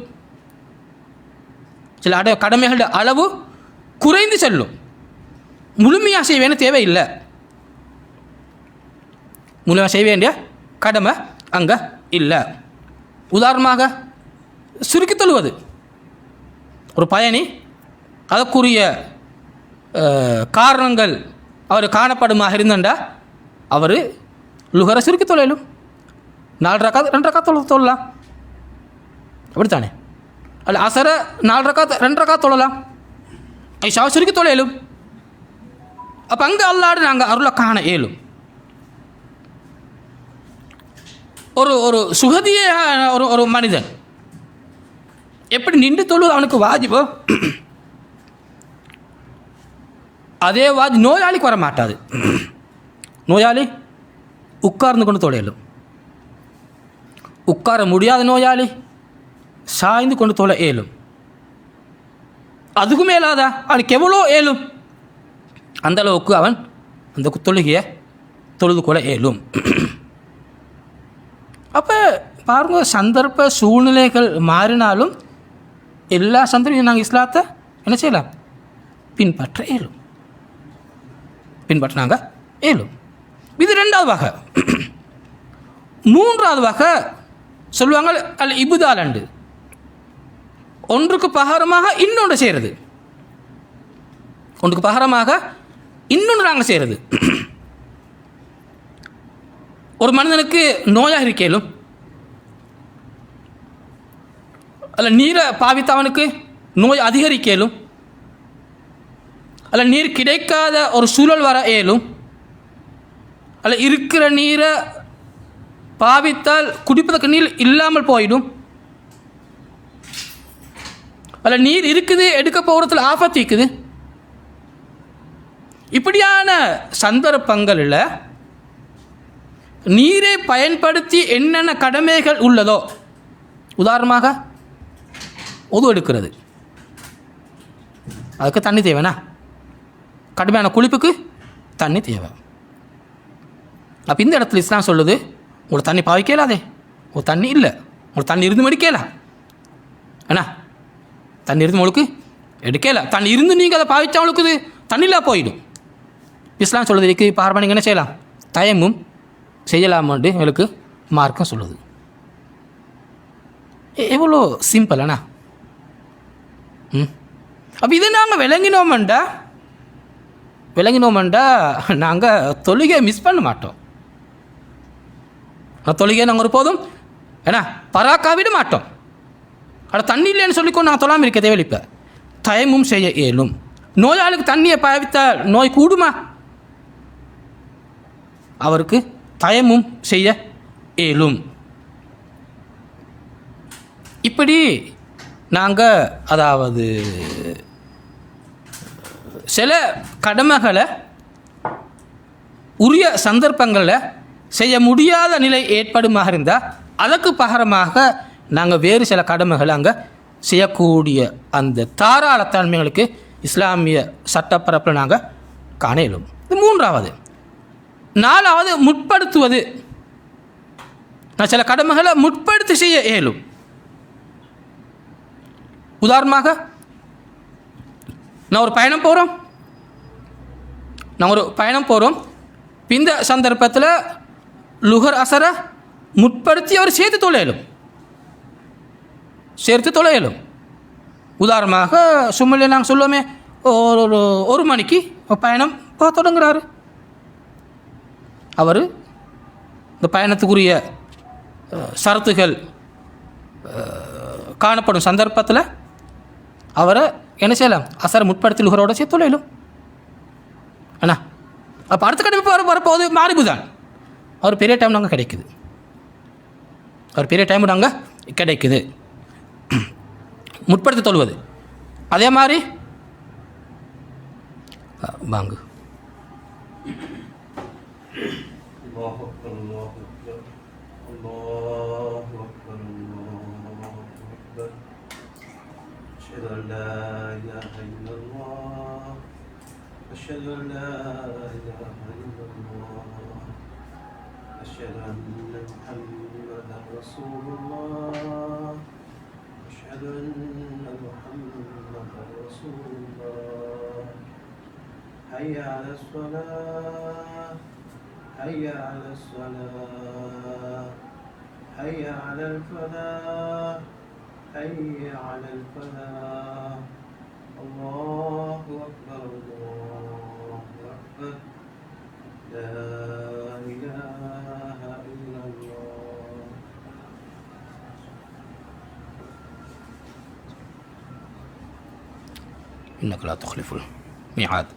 சில கடமைகளோட அளவு குறைந்து செல்லும். முழுமையாக செய்ய வேண்டிய தேவையில்லை. முழுமையாக செய்ய வேண்டிய கடமை அங்கே இல்லை. உதாரணமாக சுருக்கி தள்ளுவது. ஒரு பயணி அதற்குரிய காரணங்கள் அவர் காணப்படுமாக இருந்தண்டா அவர் லுகரை சுருக்கி தொழிலும் 4 ரக்காத் 2 ரக்காத் தொழலாம். அப்படித்தானே? அல்ல அசரை 4 ரக்காத் 2 ரக்காத் தொழலாம். ஐஷாவை சுருக்கி தொழிலும். அப்போ அங்கே அல்லாடு நாங்கள் அருளை காண இயலும். ஒரு சுகதிய ஒரு மனிதன் எப்படி நின்று தொழுவது அவனுக்கு வாஜிபோ அதே வாஜி நோயாளிக்கு வர மாட்டாது. நோயாளி உட்கார்ந்து கொண்டு தொழையலும். உட்கார முடியாத நோயாளி சாய்ந்து கொண்டு தொலை இயலும். அதுக்கு மேலாதா அவனுக்கு எவ்வளோ இயலும் அந்த அளவுக்கு அவன் அந்த தொழுகையை தொழுது கொள்ள இயலும். அப்போ பாருங்க, சந்தர்ப்ப சூழ்நிலைகள் மாறினாலும் எல்லா சந்தர்ப்பம் நாங்கள் இஸ்லாத்தை என்ன செய்யலாம்? பின்பற்ற இயலும். பின்பற்றினாங்க இயலும். இது 2வது வகை. 3வது வகை சொல்லுவாங்க அல்ல இபுதாலண்டு. ஒன்றுக்கு பகரமாக இன்னொன்று செய்கிறது. ஒன்றுக்கு பகரமாக இன்னொன்று நாங்கள் செய்கிறது. ஒரு மனிதனுக்கு நோயாக இருக்கேலும் அல்ல நீரை பாவித்த அவனுக்கு நோய் அதிகரிக்க இயலும், அல்ல நீர் கிடைக்காத ஒரு சூழல் வர இயலும், அல்ல இருக்கிற நீரை பாவித்தால் குடிப்பதற்கு நீர் இல்லாமல் போயிடும், அல்ல நீர் இருக்குது எடுக்க போகிறதுல ஆபத்து இருக்குது. இப்படியான சந்தர்ப்பங்களில் நீரை பயன்படுத்தி என்னென்ன கடமைகள் உள்ளதோ, உதாரணமாக உது எடுக்கிறது, அதுக்கு தண்ணி தேவைண்ணா, கடுமையான குளிப்புக்கு தண்ணி தேவை. அப்போ இந்த இடத்துல இஸ்லாம் சொல்லுது, உங்களுக்கு தண்ணி பாவிக்கலாதே, உங்களுக்கு தண்ணி இல்லை, உங்களுக்கு தண்ணி இருந்து மடிக்கலாம் அண்ணா, தண்ணி இருந்து உங்களுக்கு எடுக்கல, தண்ணி இருந்து நீங்கள் அதை பாவிச்சா உங்களுக்கு தண்ணியில் போயிடும். இஸ்லாம் சொல்லுது, இதுக்கு பார்ப்பா நீங்கள் என்ன செய்யலாம், தயமும் செய்யலாமான்னு எங்களுக்கு மார்க்கம் சொல்லுது. எவ்வளோ சிம்பிள் அண்ணா. அப்போ இதை நாங்கள் விளங்கினோம்டா நாங்கள் தொழுகையை மிஸ் பண்ண மாட்டோம். தொழுகையை நாங்கள் ஒரு போதும் ஏன்னா பராக்காவிட மாட்டோம். ஆனால் தண்ணி இல்லைன்னு சொல்லிக்கொண்டு நாங்கள் தொழாமல் இருக்க தேவையில்லை. இப்போ தயமும் செய்ய இயலும். நோயாளிக்கு தண்ணியை பாவித்தால் நோய் கூடுமா? அவருக்கு தயமும் செய்ய இயலும். இப்படி நாங்கள் அதாவது சில கடமைகளை உரிய சந்தர்ப்பங்களில் செய்ய முடியாத நிலை ஏற்படுமாக இருந்தால் அதற்கு பகரமாக நாங்கள் வேறு சில கடமைகளை அங்கே செய்யக்கூடிய அந்த தாராளத்தன்மைகளுக்கு இஸ்லாமிய சட்டப்பரப்பில் நாங்கள் காண இயலும். இது மூன்றாவது. நாலாவது முற்படுத்துவது. நான் சில கடமைகளை முற்படுத்தி செய்ய இயலும். உதாரணமாக நான் ஒரு பயணம் போகிறோம். இந்த சந்தர்ப்பத்தில் லுகர் அசரை முற்படுத்தி அவர் சேர்த்து தொழையலும். உதாரணமாக சும்மையில் நாங்கள் சொல்லுவோமே, ஒரு மணிக்கு பயணம் போக தொடங்குறாரு. அவர் இந்த பயணத்துக்குரிய ஷரத்துகள் காணப்படும் சந்தர்ப்பத்தில் அவரை என்ன செய்யலாம், அசரை முற்படுத்தி லுகரோட சேர்த்து தொழையலும் அண்ணா. அப்போ அடுத்த கடமை வரப்போகுது மாரிபு தான். அவர் பெரிய டைம் நாங்கள் கிடைக்குது. முற்படுத்தி தொழுவது. அதே மாதிரி வாங்கு أشهد أن لا إله إلا الله أشهد أن محمدا رسول الله أشهد أن محمدا رسول الله حي على الصلاة حي على الصلاة حي على الفلاح حي على الفلاح الله أكبر الله أكبر لا إله إلا الله. إنك لا تخلف الميعاد.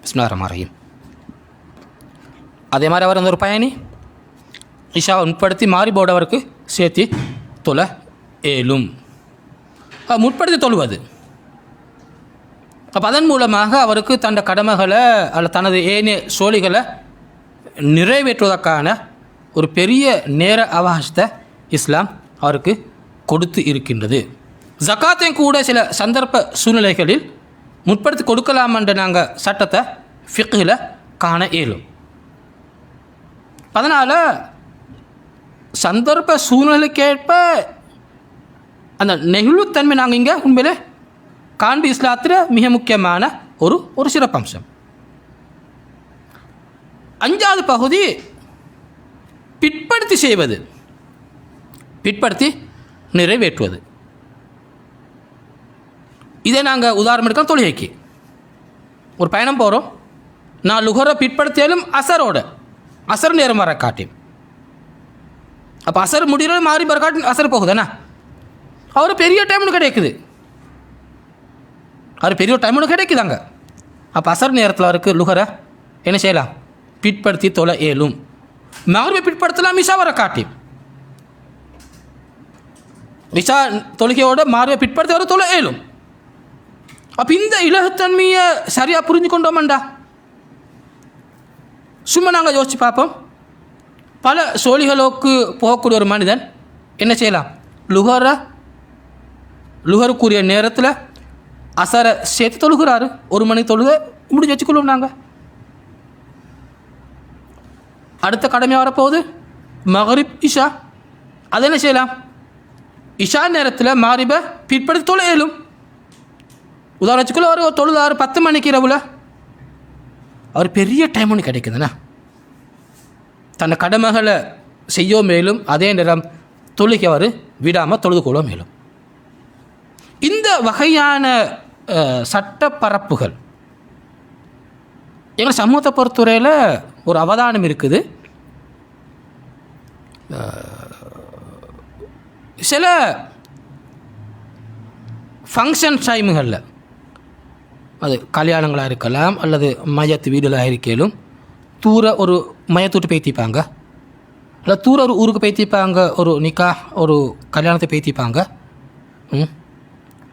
بسم الله الرحمن الرحيم. அதே மாதிரி அவர் அந்த ஒரு பயணி இஷாவை முற்படுத்தி மாறி போடவருக்கு சேர்த்து தொழ ஏலும். முற்படுத்தி தொழுவது. அப்போ அதன் மூலமாக அவருக்கு தன் கடமைகளை அல்ல தனது ஏனைய சோழிகளை நிறைவேற்றுவதற்கான ஒரு பெரிய நேர அவகாசத்தை இஸ்லாம் அவருக்கு கொடுத்து இருக்கின்றது. ஜக்காத்தையும் கூட சில சந்தர்ப்ப சூழ்நிலைகளில் முற்படுத்தி கொடுக்கலாம் என்ற நாங்கள் சட்டத்தை ஃபிக்ஹில் காண இயலும். அதனால் சந்தர்ப்ப சூழ்நிலைக்கேற்ப அந்த நெகிழ்வுத்தன்மை நாங்கள் இங்கே உண்மையிலே காண்பு இஸ்லாத்தில் மிக முக்கியமான ஒரு சிறப்பம்சம். 5வது பகுதி பிற்படுத்தி செய்வது, பிற்படுத்தி நிறைவேற்றுவது. இதை நாங்கள் உதாரணம் எடுக்கலாம். தொழுகைக்கு ஒரு பயணம் போகிறோம், நான் லுகரை பிற்படுத்தியாலும் அசர் நேரம் வர காட்டி, அப்போ அசர் முடிகிற மாறி வர காட்டி அசர் போகுதுண்ணா. அவர் பெரிய டைம்னு கிடைக்குது. அவர் பெரிய ஒரு டைம் ஒன்று கிடைக்குதாங்க. அப்போ அசர் நேரத்தில் அவருக்கு லுகரை என்ன செய்யலாம், பிற்படுத்தி தொலை ஏலும். மகரிபை பிற்படுத்தலாம் இஷா வர காட்டி. இஷா தொழுகையோட மாறுவை பிற்படுத்தி வர தொலை ஏலும். அப்போ இந்த இலகுத்தன்மையை சரியாக புரிஞ்சு கொண்டோம்டா. சும்மா நாங்கள் யோசித்து பார்ப்போம். பல சோழிகளோக்கு போகக்கூடிய ஒரு மனிதன் என்ன செய்யலாம், லுகருக்குரிய நேரத்தில் அசரை சேர்த்து தொழுகிறாரு. 1 மணி தொழுகை முடிஞ்சு வச்சுக்கொள்வோம் நாங்கள். அடுத்த கடமையாக வரப்போகுது மகரிப் இஷா. அது என்ன செய்யலாம், இஷா நேரத்தில் மகரிபை பிற்படுத்தி தொழ இயலும். உதாரணத்துக்குள்ள அவர் தொழுதாரு 10 மணிக்கு இரவில், அவர் பெரிய டைம் ஒன்று கிடைக்குதுண்ணா. தன்னை கடமைகளை செய்ய மேலும் அதே நேரம் தொழுகை அவர் விடாமல் தொழுது கொள்ள மேலும். இந்த வகையான சட்ட பரப்புகள் எங்கள் சமூகத்தை பொறுத்தவரையில் ஒரு அவதானம் இருக்குது. சில ஃபங்க்ஷன் டைமுகளில், அது கல்யாணங்களாக இருக்கலாம் அல்லது மையத்து வீடுகளாக இருக்கலும், தூர ஒரு மையத்தூட்டு பேத்திப்பாங்க, இல்லை தூர ஒரு ஊருக்கு பேத்திப்பாங்க, ஒரு நிக்கா ஒரு கல்யாணத்தை பேத்திப்பாங்க.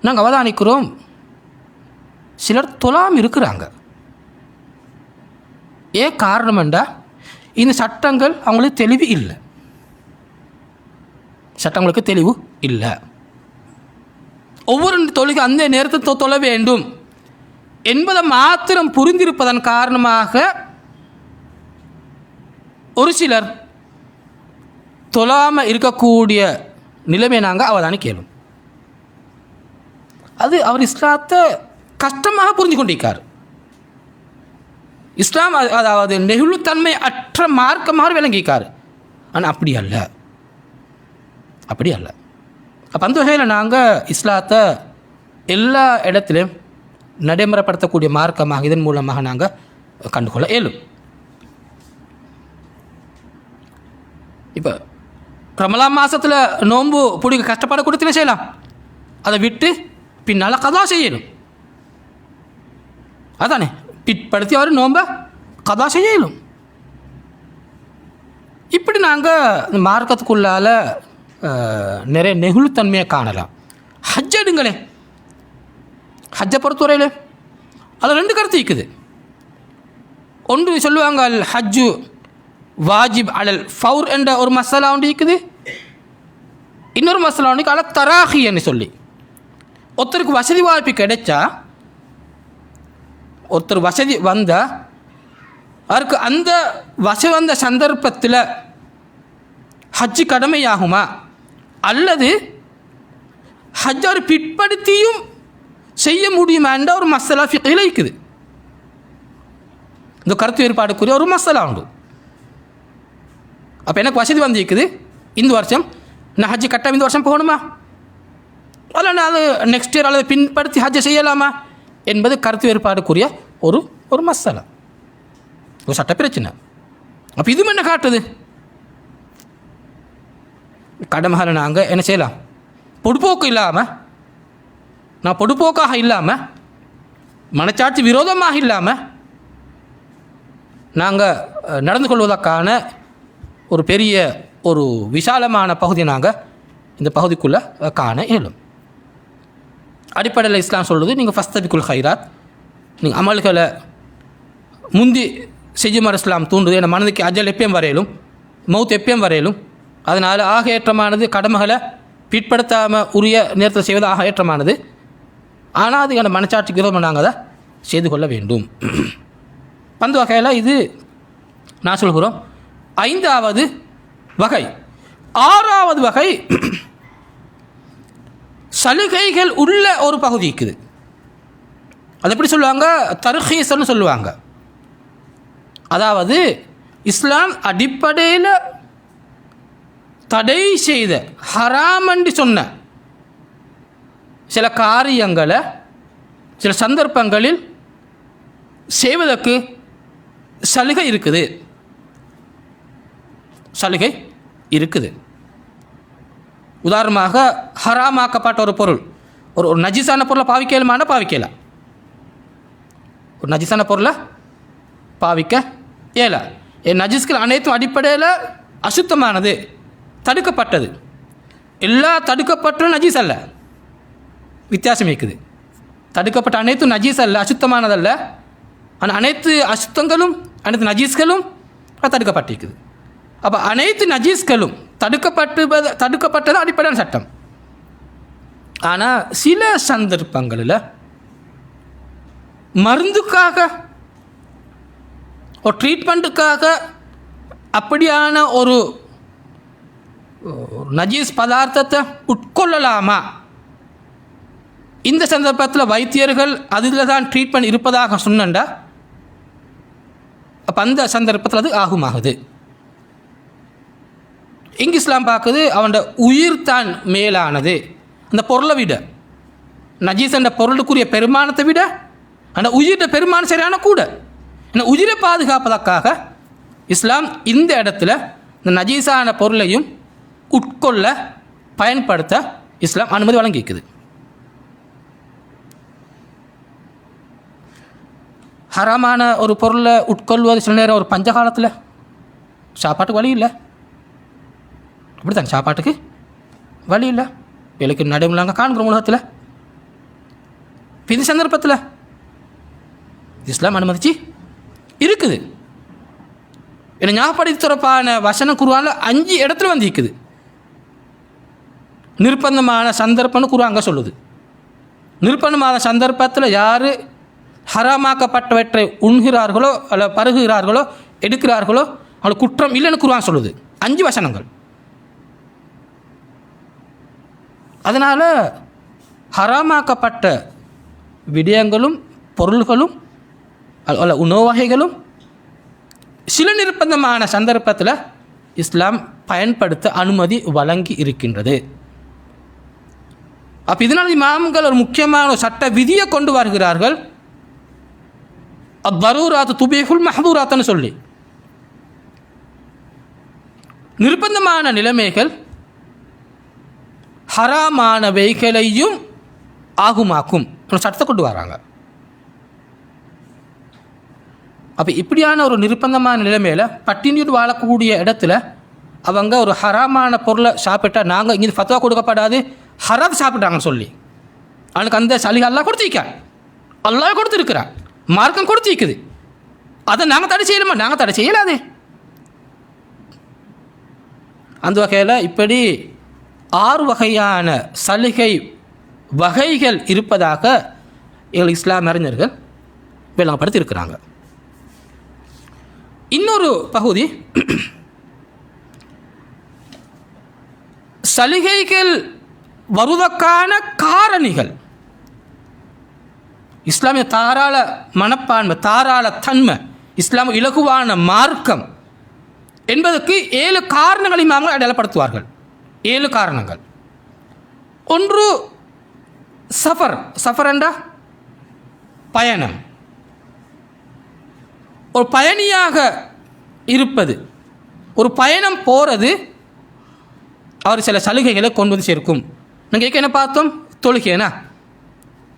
நாங்கள் அவதானிக்கிறோம் சிலர் தொழாமல் இருக்கிறாங்க. ஏன் காரணம்டா, இந்த சட்டங்கள் அவங்களுக்கு தெளிவு இல்லை. சட்டங்களுக்கு தெளிவு இல்லை. ஒவ்வொரு தொழுகை அந்த நேரத்தை தொழ வேண்டும் என்பதை மாத்திரம் புரிந்திருப்பதன் காரணமாக ஒரு சிலர் தொழாமல் இருக்கக்கூடிய நிலைமை நாங்கள் அவதானிக்கலும். அது அவர் இஸ்லாத்தை கஷ்டமாக புரிஞ்சு கொண்டிருக்கார். இஸ்லாம் அதாவது நெகிழ்வுத்தன்மை அற்ற மார்க்கமாக விளங்கிக்கார். ஆனால் அப்படி அல்ல, அப்படி அல்ல. அப்போ அந்த வகையில் நாங்கள் இஸ்லாத்தை எல்லா இடத்திலும் நடைமுறைப்படுத்தக்கூடிய மார்க்கமாக இதன் மூலமாக நாங்கள் கண்டுகொள்ள இயலும். இப்போ ரமலான் மாதத்தில் நோன்பு பிடிக்க கஷ்டப்பட கொடுத்துன்னு செய்யலாம், அதை விட்டு பின்னால் கதா செய்யணும். அதானே பிற்படுத்தி அவர் நோன்பை கதா செய்யலும். இப்படி நாங்கள் மார்க்கத்துக்குள்ளால் நிறைய நெகிழ்வுத்தன்மையை காணலாம். ஹஜ் எடுங்களே, ஹஜ்ஜை பொறுத்தவரையில் அதில் 2 கருத்து இருக்குது. ஒன்று சொல்லுவாங்க அல் ஹஜ்ஜு வாஜிப் அலல் ஃபவுர் என்ற ஒரு மசாலா ஒன்று இருக்குது. இன்னொரு மசாலா ஒன்று அல தராஹின்னு சொல்லி, ஒருத்தருக்கு வசதி வாய்ப்பு கிடைச்சா, ஒருத்தர் வசதி வந்தால் அவருக்கு அந்த வசதி வந்த சந்தர்ப்பத்தில் ஹஜ்ஜு கடமையாகுமா அல்லது ஹஜ் அவர் பிற்படுத்தியும் செய்ய முடியுமான்ற ஒரு மசாலா ஃபிக்ஹில் இருக்குது. இந்த கருத்து வேறுபாடுக்குரிய ஒரு மசாலா உண்டு. அப்போ எனக்கு வசதி வந்திருக்குது, இந்த வருஷம் நான் ஹஜ்ஜு கட்டாயம் இந்த வருஷம் போகணுமா, அல்ல நான் அது நெக்ஸ்ட் இயர் அல்லது பின்படுத்தி ஹஜ்ஜை செய்யலாமா என்பது கருத்து வேறுபாடுக்குரிய ஒரு மசாலா, ஒரு சட்ட பிரச்சனை. அப்போ இதுவும் என்ன காட்டுது, கடமைகளை நாங்கள் என்ன செய்யலாம், பொடுப்போக்கு இல்லாமல், நான் பொடுப்போக்காக இல்லாமல், மனச்சாட்சி விரோதமாக இல்லாமல் நாங்கள் நடந்து கொள்வதற்கான ஒரு பெரிய ஒரு விசாலமான பகுதியை நாங்கள் இந்த பகுதிக்குள்ளே காண இயலும். அடிப்படையில் இஸ்லாம் சொல்வது, நீங்கள் ஃபஸ்தபிக்குல் ஹைராத், நீங்கள் அமல்களை முந்தி செய்யுமாறு இஸ்லாம் தூண்டுது. என் மனதுக்கு அஜல் எப்பயும் வரையிலும், மவுத் எப்பயும் வரையிலும். அதனால் ஆக ஏற்றமானது கடமைகளை பிற்படுத்தாமல் உரிய நேரத்தை செய்வது ஆக ஏற்றமானது. ஆனால் அதுக்கான மனச்சாட்சிக்கு விரோதமாக நாங்கள் அதை செய்து கொள்ள வேண்டும். அந்த வகையில் இது நான் சொல்கிறோம் 5வது வகை. 6வது வகை சலுகைகள் உள்ள ஒரு பகுதி இருக்குது. அது எப்படி சொல்லுவாங்க, தர்ஹீஸ்னு சொல்லுவாங்க. அதாவது இஸ்லாம் அடிப்படையில் தடை செய்த ஹராமண்டி சொன்ன சில காரியங்களை சில சந்தர்ப்பங்களில் செய்வதற்கு சலுகை இருக்குது, சலுகை இருக்குது. உதாரணமாக ஹராமாக்கப்பட்ட ஒரு பொருள், ஒரு நஜிஸான பொருளை பாவிக்கலாமான பாவிக்கலாம். ஒரு நஜிஸான பொருளை பாவிக்க இயலா. நஜிஸ்கள் அனைத்தும் அடிப்படையில் அசுத்தமானது, தடுக்கப்பட்டது. எல்லா தடுக்கப்பட்ட நஜீஸ் அல்ல, வித்தியாசம் இருக்குது. தடுக்கப்பட்ட அனைத்தும் நஜீஸ் அல்ல, அசுத்தமானதல்ல. ஆனால் அனைத்து அசுத்தங்களும் அனைத்து நஜீஸ்களும் தடுக்கப்பட்டிருக்குது. அப்போ அனைத்து நஜீஸ்களும் தடுக்கப்பட்டது அடிப்படையான சட்டம். ஆனால் சில சந்தர்ப்பங்களில் மருந்துக்காக ஒரு ட்ரீட்மெண்ட்டுக்காக அப்படியான ஒரு நஜீஸ் பதார்த்தத்தை உட்கொள்ளலாமா? இந்த சந்தர்ப்பத்தில் வைத்தியர்கள் அதில் தான் ட்ரீட்மெண்ட் இருப்பதாக சொன்னண்டா அப்போ அந்த சந்தர்ப்பத்தில் அது ஆகுமாகுது. இங்கு இஸ்லாம் பார்க்குது அவனோட உயிர் தான் மேலானது. அந்த பொருளை விட, நஜீஸ் என்ற பொருளுக்குரிய பெருமானத்தை விட அந்த உயிரோட பெருமானம் சரியான கூட. ஏன்னா உயிரை பாதுகாப்பதற்காக இஸ்லாம் இந்த இடத்துல இந்த நஜீஸான பொருளையும் உட்கொள்ள பயன்படுத்த இஸ்லாம் அனுமதி வழங்கிக்குது. ஹராமான ஒரு பொருளை உட்கொள்வது சில நேரம் ஒரு பஞ்ச காலத்தில் சாப்பாட்டுக்கு வழி இல்லை. அப்படித்தான், சாப்பாட்டுக்கு வழி இல்லை. விலைக்கு நடைமுறைங்க காண்கிற உலகத்தில். இந்த சந்தர்ப்பத்தில் இஸ்லாம் அனுமதிச்சு இருக்குது. என்னை ஞாபகப்படுத்தி தொடர்பான வசன குர்ஆனில் 5 இடத்துல வந்து இருக்குது. நிர்பந்தமான சந்தர்ப்பம்னு குர்ஆன் அங்கே சொல்லுது. நிர்பந்தமான சந்தர்ப்பத்தில் யார் ஹராமாக்கப்பட்டவற்றை உண்கிறார்களோ அல்ல பருகுகிறார்களோ எடுக்கிறார்களோ அவங்களுக்கு குற்றம் இல்லைன்னு குர்ஆன் சொல்லுது. 5 வசனங்கள். அதனால் ஹராமாக்கப்பட்ட விடயங்களும் பொருள்களும் அல்ல உணவு வகைகளும் சில நிர்பந்தமான சந்தர்ப்பத்தில் இஸ்லாம் பயன்படுத்த அனுமதி வழங்கி இருக்கின்றது. அப்போ இதனால் இமாம்கள் ஒரு முக்கியமான சட்ட விதியை கொண்டு வருகிறார்கள். அத்தரூராத் துபீஹுல் மஹ்தூராத்னு சொல்லி நிர்பந்தமான நிலைமைகள் ஹராமானவைகளையும் ஆகுமாக்கும் சட்டத்தை கொண்டு வராங்க. அப்போ இப்படியான ஒரு நிர்பந்தமான நிலைமையில் பட்டினியோடு வாழக்கூடிய இடத்துல அவங்க ஒரு ஹராமான பொருளை சாப்பிட்டா நாங்கள் இங்கே ஃபத்வா கொடுக்கப்படாது, ஹராத் சாப்பிட்டாங்கன்னு சொல்லி அவனுக்கு அந்த சலுகை அல்லாஹ் கொடுத்திருக்கான். அல்லாஹ் கொடுத்துருக்கிறான், மார்க்கம் கொடுத்திருக்குது. அதை நாங்கள் தடை செய்யலாமா? நாங்கள் தடை செய்யலாதே. அந்த வகையில் இப்படி 6 வகையான சலுகை வகைகள் இருப்பதாக எங்கள் இஸ்லாம் அறிஞர்கள் விளங்கப்படுத்தி இருக்கிறாங்க. இன்னொரு பகுதி சலுகைகள் வருவதற்கான காரணிகள். இஸ்லாமிய தாராள மனப்பான்மை, தாராள தன்மை, இஸ்லாம் இலகுவான மார்க்கம் என்பதற்கு 7 காரணங்களை நாங்கள் அடையாளப்படுத்துவார்கள். 7 காரணங்கள். ஒன்று சஃபர். சஃபர் என்றா பயணம். ஒரு பயணியாக இருப்பது, ஒரு பயணம் போகிறது அவர் சில சலுகைகளை கொண்டு வந்து சேர்க்கும். நாங்கள் என்ன பார்த்தோம்? தொழுகைனா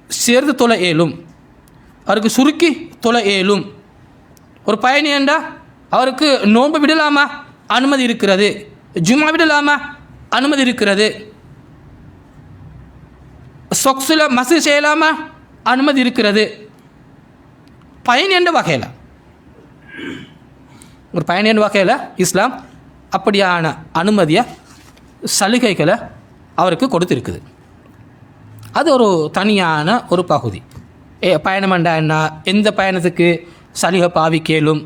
சேர்ந்து தொலை ஏலும், அவருக்கு சுருக்கி தொலை ஏலும். ஒரு பயணி என்றா அவருக்கு நோன்பு விடலாமா? அனுமதி இருக்கிறது. ஜும்மா விடலாமா? அனுமதி இருக்கிறது. சொக்ஸில் மசு செய்யலாமா? அனுமதி இருக்கிறது. பயணி என்ற வகையில், ஒரு பயணி என்ற வகையில் இஸ்லாம் அப்படியான அனுமதியை, சலுகைகளை அவருக்கு கொடுத்துருக்குது. அது ஒரு தனியான ஒரு பகுதி. பயணம் என்றா என்ன, எந்த பயணத்துக்கு சலுகை பாவிக்கலும்,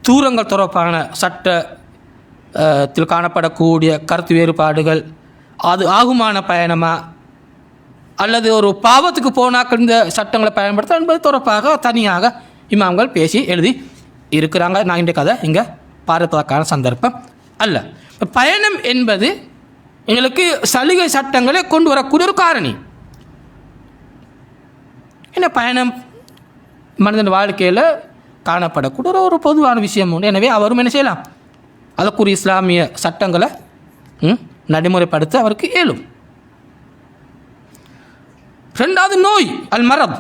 தூரங்கள் தொடர்பான சட்டத்தில் காணப்படக்கூடிய கருத்து வேறுபாடுகள், அது ஆகுமான பயணமா அல்லது ஒரு பாவத்துக்கு போனாக்க இந்த சட்டங்களை பயன்படுத்த என்பது தொடர்பாக தனியாக இமாம்கள் பேசி எழுதி இருக்கிறாங்க. நான் இந்த கதை இங்கே பார்ப்பதற்கான சந்தர்ப்பம் அல்ல. பயணம் என்பது எங்களுக்கு சலுகை சட்டங்களை கொண்டு வரக்கூடிய ஒரு காரணி. என்ன பயணம் மனிதன் வாழ்க்கையில் காணப்படக்கூடிய ஒரு பொதுவான விஷயம் உண்டு. எனவே அவரும் என்ன செய்யலாம்? அதற்குரிய இஸ்லாமிய சட்டங்களை நடைமுறைப்படுத்த அவருக்கு இயலும். 2வது நோய், அல் மரத்.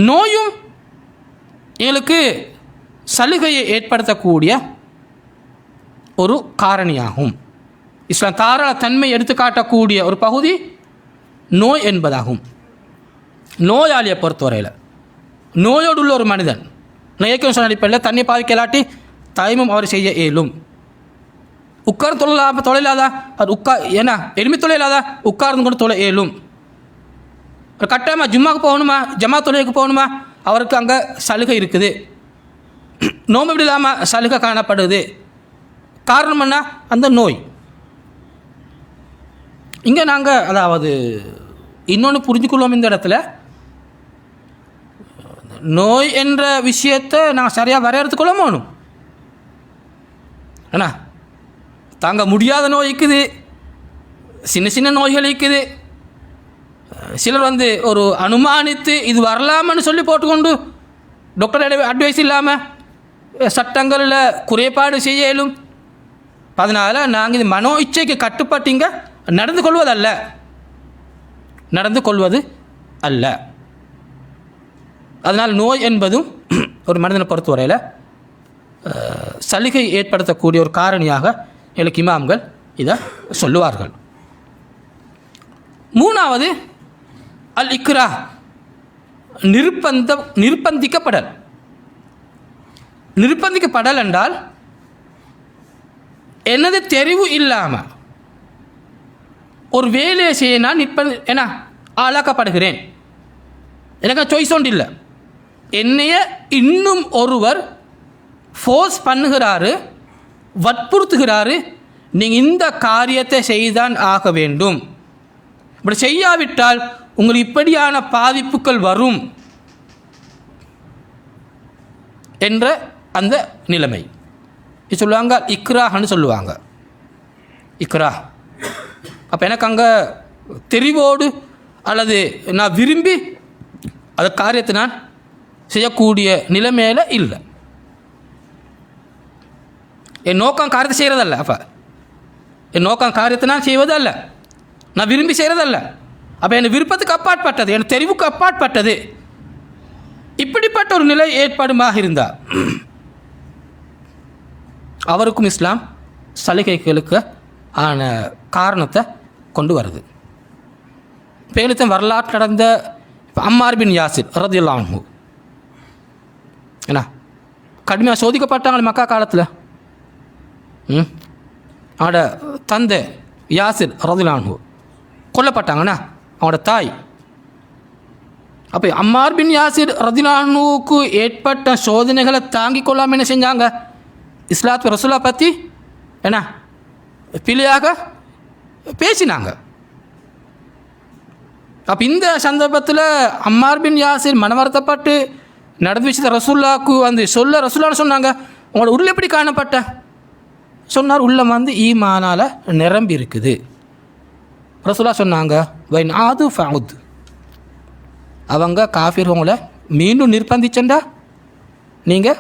நோயும் எங்களுக்கு சலுகையை ஏற்படுத்தக்கூடிய ஒரு காரணியாகும். இஸ்லாம் தாராள தன்மை எடுத்து காட்டக்கூடிய ஒரு பகுதி நோய் என்பதாகும். நோயாளியை பொறுத்தவரையில் நோயோடு உள்ள ஒரு மனிதன் நயக்கம் சொன்ன அடிப்படையில் தண்ணி பாவிக்கலாட்டி தயமும் அவர் செய்ய இயலும். உட்கார்ந்து தொழிலாதா அது ஏன்னா எளிமை தொழிலாதா உட்கார்ந்து கொண்டு தொலை இயலும். ஒரு கட்டாயமாக ஜும்மாவுக்கு போகணுமா ஜமா தொழிலுக்கு போகணுமா அவருக்கு அங்கே சலுகை இருக்குது. நோம்பு விடாமல் சலுகை காணப்படுது. காரணம் என்ன? அந்த நோய். இங்கே நாங்கள் அதாவது இன்னொன்று புரிஞ்சுக்கொள்வோம். இந்த இடத்துல நோய் என்ற விஷயத்தை நாங்கள் சரியாக வரையறுத்துக்கொள்ள போகணும். ஏன்னா தாங்க முடியாத நோய் இருக்குது, சின்ன சின்ன நோய்கள் இருக்குது. சிலர் ஒரு அனுமானித்து இது வரலாமன்னு சொல்லி போட்டுக்கொண்டு டாக்டர் அட்வைஸ் இல்லாமல் சட்டங்களில் குறைபாடு செய்ய இயலும். அதனால் நாங்கள் இது மனோ இச்சைக்கு கட்டுப்பட்டீங்க நடந்து கொள்வது அல்ல. அதனால் நோய் என்பதும் ஒரு மனிதனை பொறுத்தவரையில் சலுகை ஏற்படுத்தக்கூடிய ஒரு காரணியாக எங்களுக்கு இமாம்கள் இதை சொல்லுவார்கள். மூணாவது அல் இக்ரா, நிர்பந்திக்கப்படல். நிர்பந்திக்கப்படல் என்றால் எனது தெரிவு இல்லாமல் ஒரு வேலையை செய்ய நான் என்ன ஆளாக்கப்படுகிறேன். எனக்கு சாய்ஸ் ஒன்று இல்லை. என்னைய இன்னும் ஒருவர் ஃபோர்ஸ் பண்ணுகிறாரு, வற்புறுத்துகிறாரு, நீங்கள் இந்த காரியத்தை செய்தான் ஆக வேண்டும், இப்படி செய்யாவிட்டால் உங்களுக்கு இப்படியான பாதிப்புகள் வரும் என்ற அந்த நிலைமை இது சொல்லுவாங்க. இக்ராஹ்னு சொல்லுவாங்க. இக்ரா. அப்போ எனக்கு அங்கே தெரிவோடு அல்லது நான் விரும்பி அந்த காரியத்தை நான் செய்யக்கூடிய நிலைமையில் இல்லை. என் நோக்கம் காரியத்தை செய்கிறதல்ல. அப்போ என் நோக்கம் காரியத்தை நான் செய்வதல்ல, நான் விரும்பி செய்கிறதல்ல. அப்போ என் விருப்பத்துக்கு அப்பாற்பட்டது, என் தெரிவுக்கு அப்பாற்பட்டது. இப்படிப்பட்ட ஒரு நிலை ஏற்பாடுமாக இருந்தால் அவருக்கும் இஸ்லாம் சலுகைகளுக்கு ஆன காரணத்தை கொண்டு வருது. பேலித்தன் வரலாற்று நடந்த அம்மார் பின் யாசிர் ரலியல்லாஹு அன்ஹு என்ன கடுமையாக சோதிக்கப்பட்டாங்க மக்கா காலத்தில். அவனோட தந்தை யாசிர் ரலியல்லாஹு அன்ஹு கொல்லப்பட்டாங்கண்ணா, அவனோட தாய். அப்போ அம்மார் பின் யாசிர் ரலியல்லாஹு அன்ஹுவுக்கு ஏற்பட்ட சோதனைகளை தாங்கி கொள்ளாமல் என்ன செஞ்சாங்க? இஸ்லாத்து ரசூலா பற்றி என்ன பிழையாக பேசினாங்க. அப்போ இந்த சந்தர்ப்பத்தில் அம்மார் பின் யாசிர் மனவருத்தப்பட்டு நடந்த விஷயத்தை ரசூல்லாவுக்கு ரசூலான்னு சொன்னாங்க. உங்களோட உள்ள எப்படி காணப்பட்ட சொன்னார், உள்ளம் ஈமானால் நிரம்பி இருக்குது. ரசூலா சொன்னாங்க, வைன் ஆது ஃபவுத், அவங்க காஃபிர்வங்களை மீண்டும் நிர்பந்திச்சண்டா நீங்கள்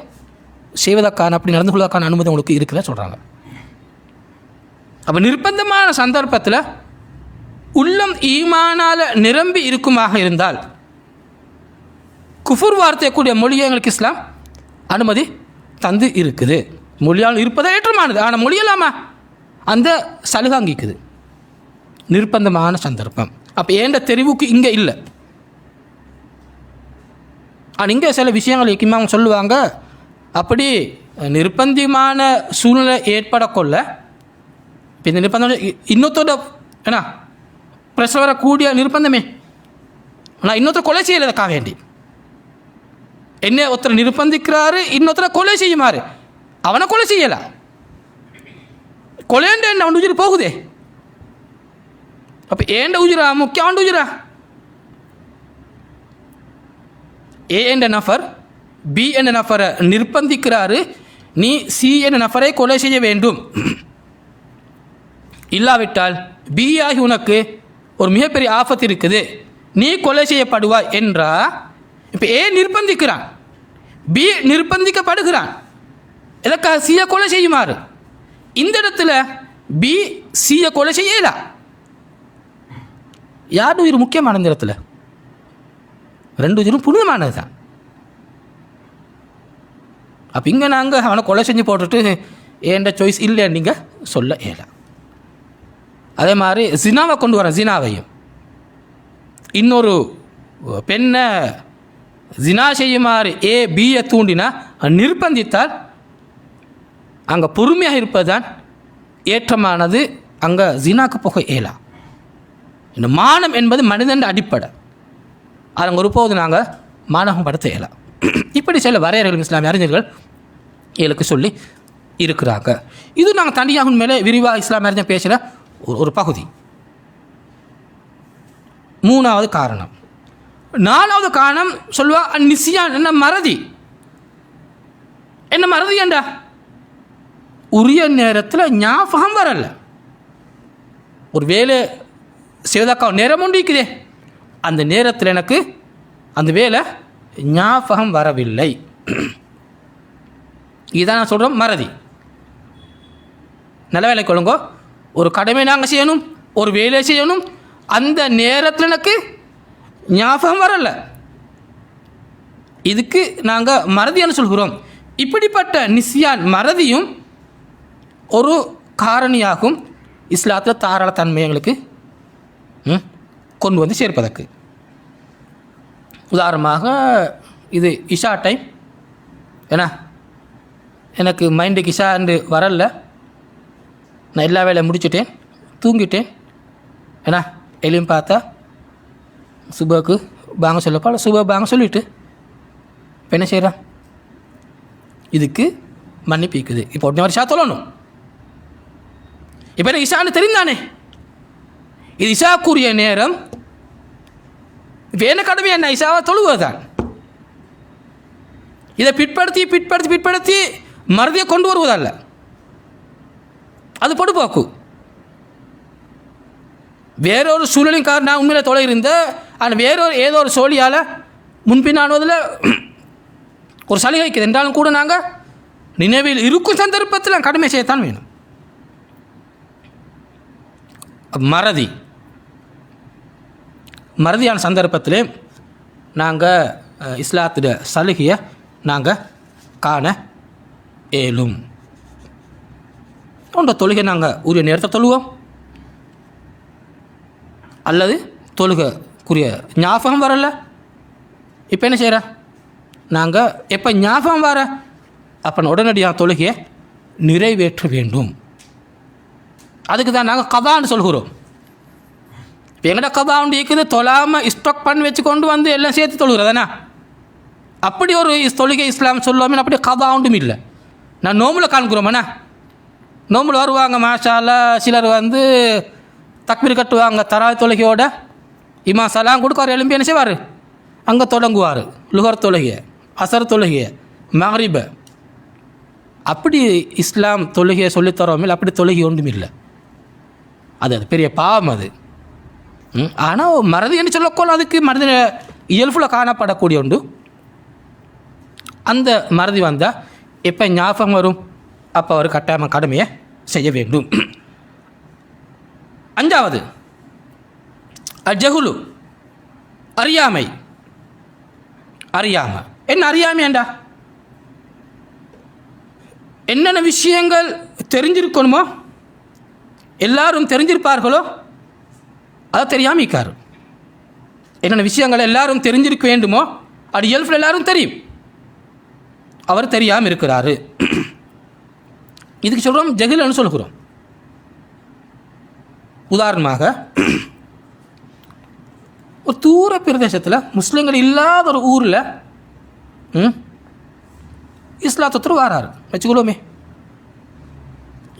செய்வதற்கான அப்படி நடந்து கொள்வதற்கான அனுமதி உங்களுக்கு இருக்குதுன்னு சொல்கிறாங்க. அப்போ நிர்பந்தமான சந்தர்ப்பத்தில் உள்ளம் ஈமானால் நிரம்பி இருக்குமாக இருந்தால் குஃபுர் வார்த்தையக்கூடிய மொழியை எங்களுக்கு இஸ்லாம் அனுமதி தந்து இருக்குது. மொழியால் இருப்பதை ஏற்றமானது, ஆனால் மொழியலாமா அந்த சலுகாங்கிக்குது. நிர்பந்தமான சந்தர்ப்பம். அப்போ ஏண்ட தெரிவுக்கு இங்கே இல்லை. ஆனால் இங்கே சில விஷயங்கள் இமாம் சொல்லுவாங்க, அப்படி நிர்பந்தமான சூழ்நிலை ஏற்படக்கொள்ள இப்போ இந்த நிர்பந்தம் இன்னொருத்தோட என்ன பிரச்சனை வரக்கூடிய நிர்பந்தமே. ஆனால் இன்னொருத்தர் கொலை செய்யறதுக்காக வேண்டி என்ன ஒருத்தர் நிர்பந்திக்கிறாரு, இன்னொருத்தரை கொலை செய்யுமாறு. அவனை கொலை செய்யலாம், கொலைன்ற என்ன அவன் உயிர் போகுதே. அப்போ ஏண்ட உயிரா முக்கியம், அவன் உயிரா. ஏ என்ற நபர் பி என்ற நபரை நிர்பந்திக்கிறாரு, நீ சி என்ற நபரை கொலை செய்ய வேண்டும், இல்லாவிட்டால் பி ஆகி உனக்கு ஒரு மிகப்பெரிய ஆபத்து இருக்குது, நீ கொலை செய்யப்படுவாய் என்றா. இப்போ ஏ நிர்பந்திக்கிறான், பி நிர்பந்திக்கப்படுகிறான், எதற்காக சியை கொலை செய்யுமாறு. இந்த இடத்துல பி சியை கொலை செய்யலா. யார் உயிர் முக்கியமான இந்த இடத்துல? ரெண்டு உயிரும் புனிதமானது தான். அப்போ இங்கே நாங்கள் அவனை கொலை செஞ்சு போட்டுட்டு ஏண்ட சாய்ஸ் இல்லைன்னு நீங்கள் சொல்ல இயலாம். அதே மாதிரி ஜினாவை கொண்டு வரேன். ஜினாவையும் இன்னொரு பெண்ணை ஜினா செய்யுமாறு பியை தூண்டினா நிர்பந்தித்தால் அங்கே பொறுமையாக இருப்பதுதான் ஏற்றமானது. அங்கே ஜினாக்கு போக இயலாம். இந்த மானம் என்பது மனிதன் அடிப்படை. அது அங்கே ஒருபோது நாங்கள் மானகப்படுத்த இயலாம். இப்படி சில வரையறைகள் இஸ்லாமிய அறிஞர்கள் எங்களுக்கு சொல்லி இருக்கிறாங்க. இது நாங்கள் தனியாக மேலே விரிவாக இஸ்லாமிய அறிஞர் பேசுகிற ஒரு பகுதி. 3வது காரணம். 4வது காரணம் சொல்லுவா நிசியான், என்ன மறதி. என்ன மறதி ஏண்டா? உரிய நேரத்தில் ஞாபகம் வரல. ஒரு வேலை செய்வதற்காக நேரம் ஒன்று இருக்குதே, அந்த நேரத்தில் எனக்கு அந்த வேலை ஞாபகம் வரவில்லை. இதான் நான் சொல்கிறோம் மறதி. நல்ல வேலை கொள்ளுங்கோ. ஒரு கடமை நாங்கள் செய்யணும், ஒரு வேலை செய்யணும், அந்த நேரத்தில் எனக்கு ஞாபகம் வரல. இதுக்கு நாங்கள் மறதின்னு சொல்கிறோம். இப்படிப்பட்ட நிசியான் மறதியும் ஒரு காரணியாகும் இஸ்லாத்தில் தாராளத்தன்மை எங்களுக்கு கொண்டு வந்து சேர்ப்பதற்கு. உதாரணமாக இது இஷா டைம், ஏன்னா எனக்கு மைண்டுக்கு இஷாண்டு வரல, நான் எல்லா வேலையும் முடிச்சுட்டேன், தூங்கிட்டேன். ஏன்னா எலியும் பார்த்தா சுபக்கு பாங்க சொல்லப்பா, சுப பாங்க சொல்லிவிட்டு இப்போ என்ன செய்கிறான்? இதுக்கு மன்னிப்பிக்குது. இப்போ உடனே ஒரு இஷா தொழணும். இப்போ என்ன இஷான்னு தெரிந்தானே, இது இஷாக்குரிய நேரம். வேண கடமை என்ன? இஷாவை தொழுவதுதான். இதை பிற்படுத்தி பிற்படுத்தி பிற்படுத்தி மறதியை கொண்டு வருவதல்ல, அது பொடுப்போக்கு. வேறொரு சூழலின் காரணம் உண்மையில தொலை இருந்த ஆனால் வேறொரு ஏதோ ஒரு சோழியால் முன்பின்னானுவதில் ஒரு சலுகைக்கு என்றாலும் கூட நாங்கள் நினைவில் இருக்கும் சந்தர்ப்பத்தில் கடமை செய்யத்தான் வேணும். மறதி மறதியான சந்தர்ப்பத்திலே நாங்கள் இஸ்லாத்துட சலுகையை நாங்கள் காண இயலும். உண்ட தொழுகை நாங்கள் உரிய நேரத்தை தொழுவோம், அல்லது தொழுகைக்குரிய ஞாபகம் வரல. இப்போ என்ன செய்கிற? நாங்கள் எப்போ ஞாபகம் வர அப்போ உடனடியாக தொழுகையை நிறைவேற்ற வேண்டும். அதுக்கு தான் நாங்கள் கதான்னு சொல்கிறோம். இப்போ எங்கள்ட கதா உண்டு இருக்குது, தொழாமல் ஸ்டாக் பண்ணி வச்சு கொண்டு வந்து எல்லாம் சேர்த்து தொழுகிறதானே. அப்படி ஒரு தொழுகை இஸ்லாம் சொல்லுவோமே, அப்படி கதா உண்டும் இல்லை. நான் நோம்பில் காண்கிறோமண்ணா, நோம்பில் வருவாங்க மாஷால்லா, சிலர் வந்து தக்பீர் கட்டுவாங்க தராய் தொழுகையோட, இமா சலாம் கொடுக்க எழும்பி என்ன செய்வார்? அங்கே தொடங்குவார் லுகர் தொழுகையை, அசர் தொழுகையை, மக்ரிபை. அப்படி இஸ்லாம் தொழுகையை சொல்லித்தரோமே, அப்படி தொழுகை ஒன்றும் இல்லை. அது பெரிய பாவம் அது. ஆனால் மறதி என்று சொல்லக்கோள் அதுக்கு மனித இயல்பில் காணப்படக்கூடிய உண்டு. அந்த மறதி வந்தால் எப்போ ஞாபகம் வரும்? அப்போ அவர் கட்டாயமாக கடமையை செய்ய வேண்டும். 5வது அஜகுலு, அறியாமை. அறியாமை என்ன? அறியாமை ஏண்டா? என்னென்ன விஷயங்கள் தெரிஞ்சிருக்கணுமோ, எல்லாரும் தெரிஞ்சிருப்பார்களோ, அதை தெரியாமல் இருக்கார். என்னென்ன விஷயங்கள் எல்லாரும் தெரிஞ்சிருக்க வேண்டுமோ அது இயல்பில் எல்லாரும் தெரியும், அவர் தெரியாமல் இருக்கிறாரு. இதுக்கு சொல்கிறோம் ஜஹில்னு சொல்கிறோம். உதாரணமாக ஒரு தூர பிரதேசத்தில் முஸ்லீம்கள் இல்லாத ஒரு ஊரில் இஸ்லாத்தொத்தர் வாராரு வச்சுக்கொள்ளுமே.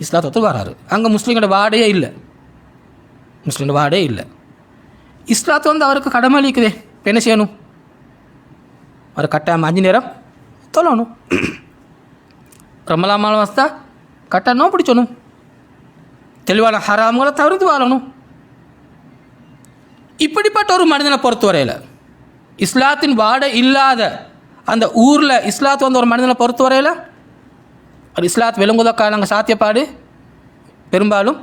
இஸ்லாத்தொத்தர் வாராரு, அங்கே முஸ்லீம்களோட வாடையே இல்லை, முஸ்லீம்களோட வாடே இல்லை. இஸ்லாத்தை வந்து அவருக்கு கடமை அளிக்குதே, இப்போ என்ன செய்யணும்? அவர் கட்டாயம் 5 நேரம் தொழணும். ரமலான் மாதம் வந்தா கட்டாயம் நோன்பு பிடிச்சணும். தெளிவான ஹராம்களை தவிர்த்து வாழணும். இப்படிப்பட்ட ஒரு மனிதனை பொறுத்தவரையில் இஸ்லாத்தின் வாடை இல்லாத அந்த ஊரில் இஸ்லாத்து வந்து ஒரு மனிதனை பொறுத்தவரையில் ஒரு இஸ்லாத் விளங்குவதற்கான நாங்கள் சாத்தியப்பாடு பெரும்பாலும்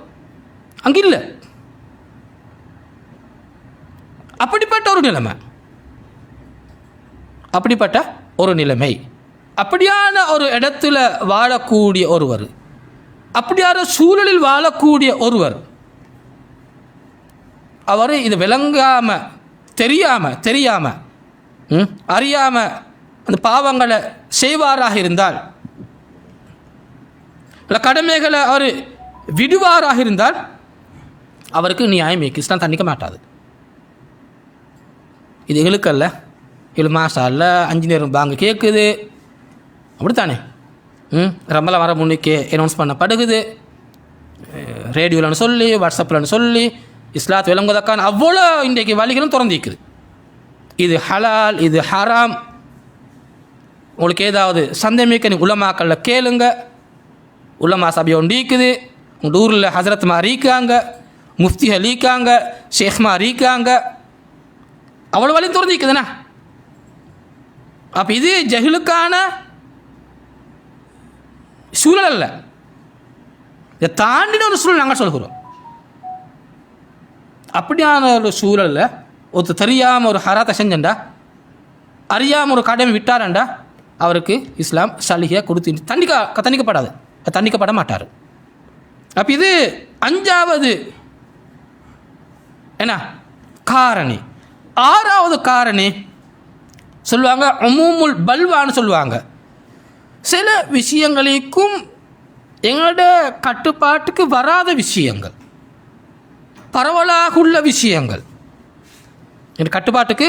அங்கே இல்லை. அப்படிப்பட்ட ஒரு நிலைமை அப்படியான ஒரு இடத்துல வாழக்கூடிய ஒருவர், அப்படியான சூழலில் வாழக்கூடிய ஒருவர், அவர் இது விளங்காமல் தெரியாமல் அறியாமல் அந்த பாவங்களை செய்வாராக இருந்தால், இல்லை கடமைகளை அவர் விடுவாராக இருந்தால் அவருக்கு நியாயம் இஸ்லாம் தண்டிக்க மாட்டாது. இது எங்களுக்கல்ல, இல்லை மாஷா அல்ல 5 நேரம் பாங்க கேட்குது அப்படித்தானே. ரமலான் வர முன்னுக்கே அனௌன்ஸ் பண்ணப்படுகுது, ரேடியோலன்னு சொல்லி வாட்ஸ்அப்பில்னு சொல்லி இஸ்லாத் விளங்குவதற்கான அவ்வளோ இன்றைக்கு வழிகளும் திறந்திக்குது. இது ஹலால், இது ஹராம். உங்களுக்கு ஏதாவது சந்தேகமிக்க நீ உலமாக்களில் கேளுங்க. உலமா சபை ஒன்று இருக்குது, உங்கள் ஊரில் ஹசரத்மா அறிக்காங்க, முஃப்தி அலிக்காங்க, ஷேக்மா அறிக்காங்க, அவ்வளோ வழி திறந்திக்குதுண்ணா. அப்போ இது ஜஹிலுக்கான சூழல் அல்ல, இதை தாண்டின ஒரு சூழல் நாங்கள் சொல்கிறோம். அப்படியான ஒரு சூழலில் ஒருத்தர் தெரியாமல் ஒரு ஹராத்தை செஞ்சண்டா, அறியாமல் ஒரு கடமை விட்டாரண்டா, அவருக்கு இஸ்லாம் சலுகையாக கொடுத்து தண்டிக்கப்படாது, தண்டிக்கப்பட மாட்டார். அப்போ இது 5வது என்ன காரணி. 6வது காரணி சொல்லுவாங்க உமூமுல் பல்வான்னு சொல்லுவாங்க. சில விஷயங்களுக்கும் எங்களோட கட்டுப்பாட்டுக்கு வராத விஷயங்கள், பரவலாக உள்ள விஷயங்கள், எங்கள் கட்டுப்பாட்டுக்கு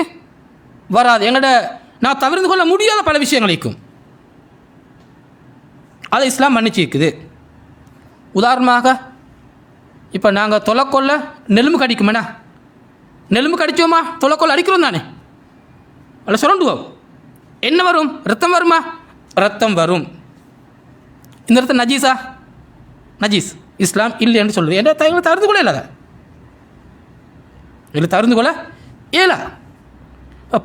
வராது, எங்களோட நான் தவிர்த்து கொள்ள முடியாத பல விஷயங்களுக்கும் அதை இஸ்லாம் மன்னிச்சிருக்குது. உதாரணமாக இப்போ நாங்கள் தொலைக்கொள்ள நெலும்பு கடிக்குமேண்ணா, நெலும்பு கடிச்சோமா தொலைக்கொள்ள அடிக்கிறோம் தானே, அதில் சுரண்டுவோம், என்ன வரும்? ரத்தம் வருமா? ரத்தம் வரும். இந்த ரத்தம் நஜீஸா? நஜீஸ். இஸ்லாம் இல்லை என்று சொல்லுது. என்ன எங்களை தவிர்த்து கொள்ள இல்லாத, இல்லை தவிர்த்து கொள்ள ஏலா.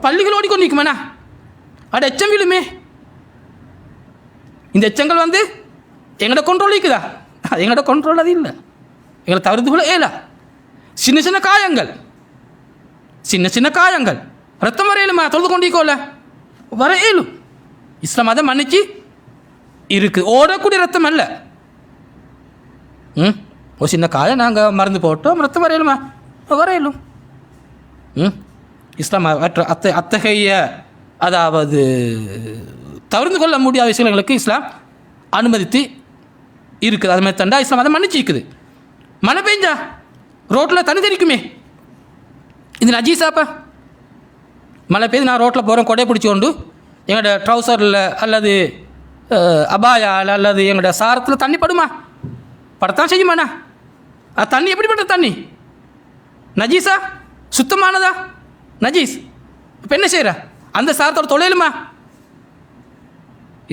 பள்ளிகள் ஓடிக்கொண்டு நிற்குமேண்ணா, அட எச்சம் விழுமே, இந்த எச்சங்கள் வந்து எங்களோட கண்ட்ரோல் இருக்குதா? அது எங்களோட கண்ட்ரோல் அது இல்லை, எங்களை தவிர்த்து கொள்ள ஏலா. சின்ன சின்ன காயங்கள், சின்ன சின்ன காயங்கள், ரத்தம் வரையிலுமா? தொழுது கொண்டிருக்கோல வர இயலும். இஸ்லாம் அதை மன்னிச்சு இருக்குது. ஓடக்கூடிய ரத்தம் அல்ல. ஒரு சின்ன காயம் நாங்கள் மருந்து போட்டோம், ரத்தம் வரையிலுமா? வரையிலும். இஸ்லாம் அத்தகைய அதாவது தவிர்த்து கொள்ள முடியாத விஷயங்களுக்கு இஸ்லாம் அனுமதித்து இருக்குது. அது மாதிரி தண்டா இஸ்லாம் அதை மன்னிச்சு இருக்குது. மழை பெஞ்சா ரோட்டில் தண்ணி தெரிக்குமே, இது நஜீஸாப்பா? மழை பெய்து நான் ரோட்டில் போகிறேன், கொடையை பிடிச்சி கொண்டு எங்களோட ட்ரௌசரில் அல்லது அபாயால் அல்லது எங்களோட சாரத்தில் தண்ணி படுமா? படத்தான் செய்யுமாண்ணா. அது தண்ணி எப்படிப்பட்ட தண்ணி? நஜீஸா? சுத்தமானதா? நஜீஸ். இப்போ என்ன செய்கிற? அந்த சாரத்தோட தொலைலுமா?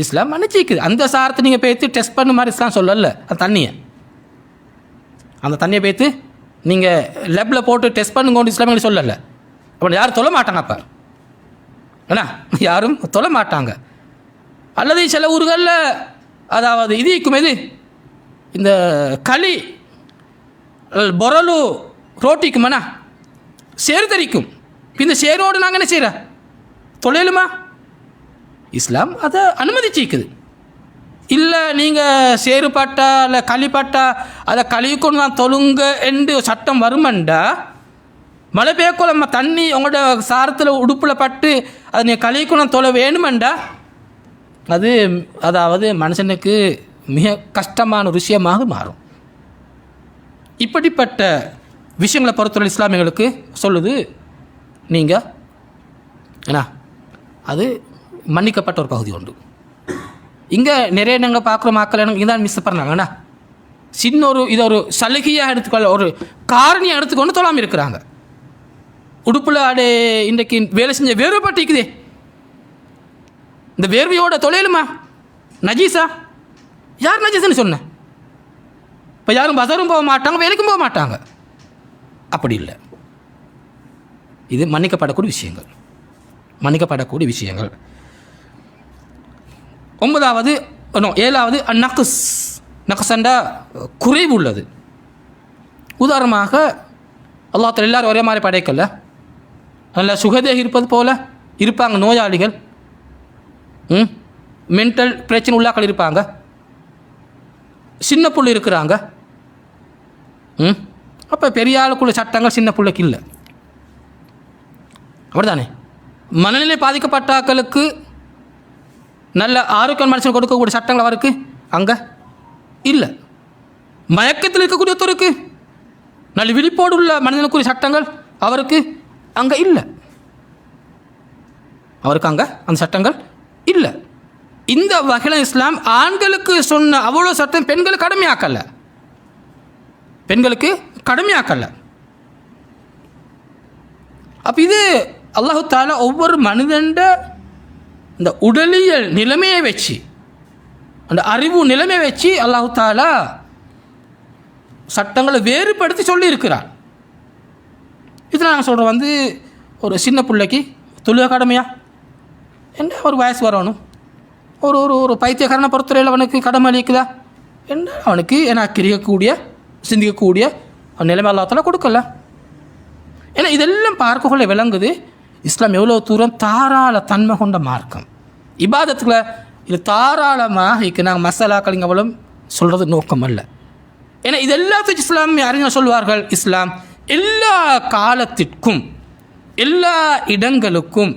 இஸ்லாம் மன்னிச்சிக்குது. அந்த சாரத்தை நீங்கள் பேத்து டெஸ்ட் பண்ண மாதிரி இஸ்லாம் சொல்லல. அந்த தண்ணியை பேத்து நீங்கள் லெப்பில் போட்டு டெஸ்ட் பண்ணுங்கன்னு இஸ்லாம் எங்களுக்கு சொல்லலை. அப்போ யாரும் தொலை மாட்டாங்க. அப்போ ஏன்னா யாரும் தொலை மாட்டாங்க. அல்லது சில ஊர்களில் அதாவது இது இருக்கும், எது இந்த களி பொரலு ரோட்டிக்குமாண்ணா சேரு தரிக்கும். இந்த சேரோடு நாங்கள் என்ன செய்கிறோம்? தொலைலுமா? இஸ்லாம் அதை அனுமதிச்சிக்குது. இல்லை நீங்கள் சேறுபட்டா இல்லை களிப்பட்டா அதை கழுவிக்கொண்டு நான் தொழுங்க என்று சட்டம் வருமெண்டா, மழை பெய்யக்குள்ள தண்ணி உங்களோட சாரத்தில் உடுப்பில் பட்டு அதை நீங்கள் கழுவிக்கொண்டு தொலை வேணுமெண்டா, அது அதாவது மனுஷனுக்கு மிக கஷ்டமான ஒரு விஷயமாக மாறும். இப்படிப்பட்ட விஷயங்களை பொறுத்தவரை இஸ்லாமியர்களுக்கு சொல்லுது, நீங்கள் ஏன்னா அது மன்னிக்கப்பட்ட ஒரு பகுதி உண்டு. இங்கே நிறைய நாங்கள் பார்க்குற மக்கள் எனக்கு இங்கே தான் மிஸ் பண்ணாங்கண்ணா, சின்ன ஒரு இதை ஒரு சலுகையாக எடுத்துக்கொள்ள ஒரு காரணியாக எடுத்துக்கொண்டு தொழாமல் இருக்கிறாங்க. உடுப்பில் அடே இன்றைக்கு வேலை செஞ்ச வேறுபட்டிக்குதே, இந்த வேர்வையோட தொலைலுமா? நஜீஸா? யார் நஜீஸ்ன்னு சொன்னேன்? இப்போ யாரும் பசாரும் போக மாட்டாங்க, வேலைக்கும் போக மாட்டாங்க. அப்படி இல்லை. இது மன்னிக்கப்படக்கூடிய விஷயங்கள், மன்னிக்கப்படக்கூடிய விஷயங்கள். 9வது 7வது நக்ஸ். நக்ஸண்டா குறைவு உள்ளது. உதாரணமாக அல்லாஹ் தஆலா எல்லாரும் ஒரே மாதிரி படைக்கல, நல்ல சுகதேகி இருப்பது போல இருப்பாங்க நோயாளிகள், மென்டல் பிரச்சனை உள்ளாக்கள் இருப்பாங்க, சின்ன புள்ள இருக்கிறாங்க. அப்போ பெரிய ஆளுக்குள்ள சட்டங்கள் சின்ன பிள்ளைக்கு இல்லை, அப்படிதானே? மனநிலை பாதிக்கப்பட்டாக்களுக்கு நல்ல ஆரோக்கியம் மனுஷன் கொடுக்கக்கூடிய சட்டங்கள் அவருக்கு அங்கே இல்லை. மயக்கத்தில் இருக்கக்கூடிய ஒருத்தருக்கு நல்ல விழிப்போடு உள்ள மனிதனுக்குரிய சட்டங்கள் அவருக்கு அங்கே இல்லை, அவருக்கு அங்கே அந்த சட்டங்கள் இல்லை. இந்த வகையில் இஸ்லாம் ஆண்களுக்கு சொன்ன அவ்வளோ சட்டம் பெண்களுக்கு கடுமையாக்கல, பெண்களுக்கு கடுமையாக்கல. அப்போ இது அல்லாஹு தாலா ஒவ்வொரு மனிதண்ட இந்த உடலியல் நிலைமையை வச்சு, அந்த அறிவு நிலைமையை வச்சு அல்லாஹு தாலா சட்டங்களை வேறுபடுத்தி சொல்லியிருக்கிறார். இது நாங்கள் சொல்கிறோம் ஒரு சின்ன பிள்ளைக்கு தொழுக கடமையா என்ன, ஒரு வயசு வரணும், ஒரு ஒரு ஒரு பைத்தியக்காரனை பொறுத்தவரையில் அவனுக்கு கடமை அளிக்குதா என்ன, அவனுக்கு எனக்கு இருக்கக்கூடிய சிந்திக்கக்கூடிய நிலைமை அல்லாஹ் கொடுக்கல. ஏன்னா இதெல்லாம் பார்க்கக்குள்ள விளங்குது இஸ்லாம் எவ்வளோ தூரம் தாராள தன்மை கொண்ட மார்க்கம். இபாதத்துக்குள்ள இது தாராளமாக இருக்கு, நாங்கள் மசாலாக்கள் இங்கே அவ்வளோ சொல்கிறது நோக்கம் அல்ல. ஏன்னா இது எல்லாத்துக்கும் இஸ்லாம் அறிஞர் சொல்வார்கள், இஸ்லாம் எல்லா காலத்திற்கும் எல்லா இடங்களுக்கும்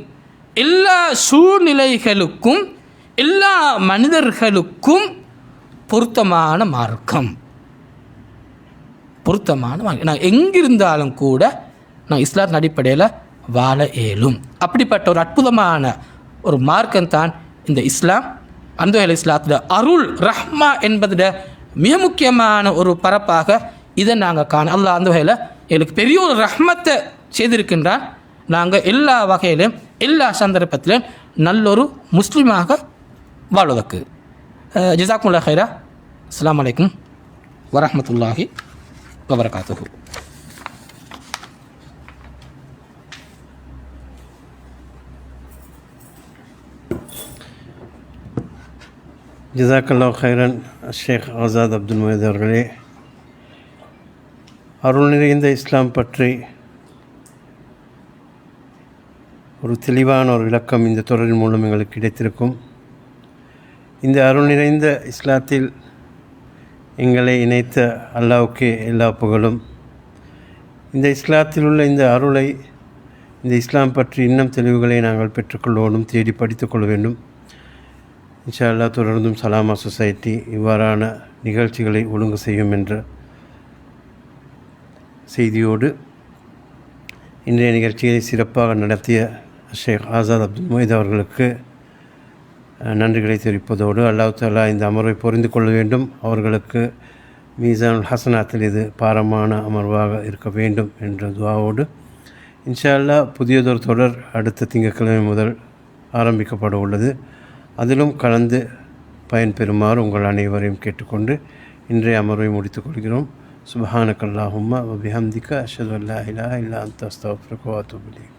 எல்லா சூழ்நிலைகளுக்கும் எல்லா மனிதர்களுக்கும் பொருத்தமான மார்க்கம், பொருத்தமான மார்க்கம். நான் எங்கிருந்தாலும் கூட நான் இஸ்லாத்தின் அடிப்படையில் வாழ இயலும். அப்படிப்பட்ட ஒரு அற்புதமான ஒரு மார்க்கம் தான் இந்த இஸ்லாம். அந்த வகையில் இஸ்லாத்தில் அருள் ரஹ்மா என்பதில் மிக முக்கியமான ஒரு பரப்பாக இதை நாங்கள் காண அல்லாஹ் அந்த வகையில் எங்களுக்கு பெரிய ஒரு ரஹ்மத்தை செய்திருக்கின்றான். நாங்கள் எல்லா வகையிலும் எல்லா சந்தர்ப்பத்திலும் நல்லொரு முஸ்லீமாக வாழ்வதற்கு. ஜஸாக்குமுல்லாஹ் ஹைரா. அஸ்ஸலாமு அலைக்கும் வரஹ்மத்துல்லாஹி வபரகாத்துஹு. ஜஸாக்கல்லாஹு ஹைரன் ஷேக் ஆசாத் அப்துல் முஹீத் அவர்களே, அருள் நிறைந்த இஸ்லாம் பற்றி ஒரு தெளிவான ஒரு விளக்கம் இந்த தொடரின் மூலம் எங்களுக்கு கிடைத்திருக்கும். இந்த அருள் நிறைந்த இஸ்லாத்தில் எங்களை இணைத்த அல்லாஹ்வுக்கே எல்லா புகழும். இந்த இஸ்லாத்தில் உள்ள இந்த அருளை, இந்த இஸ்லாம் பற்றி இன்னும் தெளிவுகளை நாங்கள் பெற்றுக்கொள்ளணும், தேடி படித்து கொள்ள வேண்டும். இன்ஷா அல்லாஹ் தொடர்ந்தும் சலாமா சொசைட்டி இவ்வாறான நிகழ்ச்சிகளை ஒழுங்கு செய்யும் என்ற செய்தியோடு இன்றைய நிகழ்ச்சியை சிறப்பாக நடத்திய ஷேக் ஆசாத் அப்துல் முஹீத் அவர்களுக்கு நன்றிகளை தெரிவிப்பதோடு அல்லாஹ் தஆலா இந்த அமர்வை புரிந்து கொள்ள வேண்டும், அவர்களுக்கு மீசானுல் ஹசனாத்தில் இது பாரமான அமர்வாக இருக்க வேண்டும் என்ற துஆவோடு இன்ஷா அல்லாஹ் புதியதொரு தொடர் அடுத்த திங்கட்கிழமை முதல் ஆரம்பிக்கப்பட உள்ளது. அதிலும் கலந்து பயன்பெறுமாறு உங்கள் அனைவரையும் கேட்டுக்கொண்டு இன்றைய அமர்வை முடித்துக் கொள்கிறோம். சுப்ஹானக்கல்லாஹும்ம வ பிஹம்திக அஷ்ஹது அல்லா இலாஹா இல்லா அன்த அஸ்தக்ஃபிருக வ அத்தூபு இலைக்.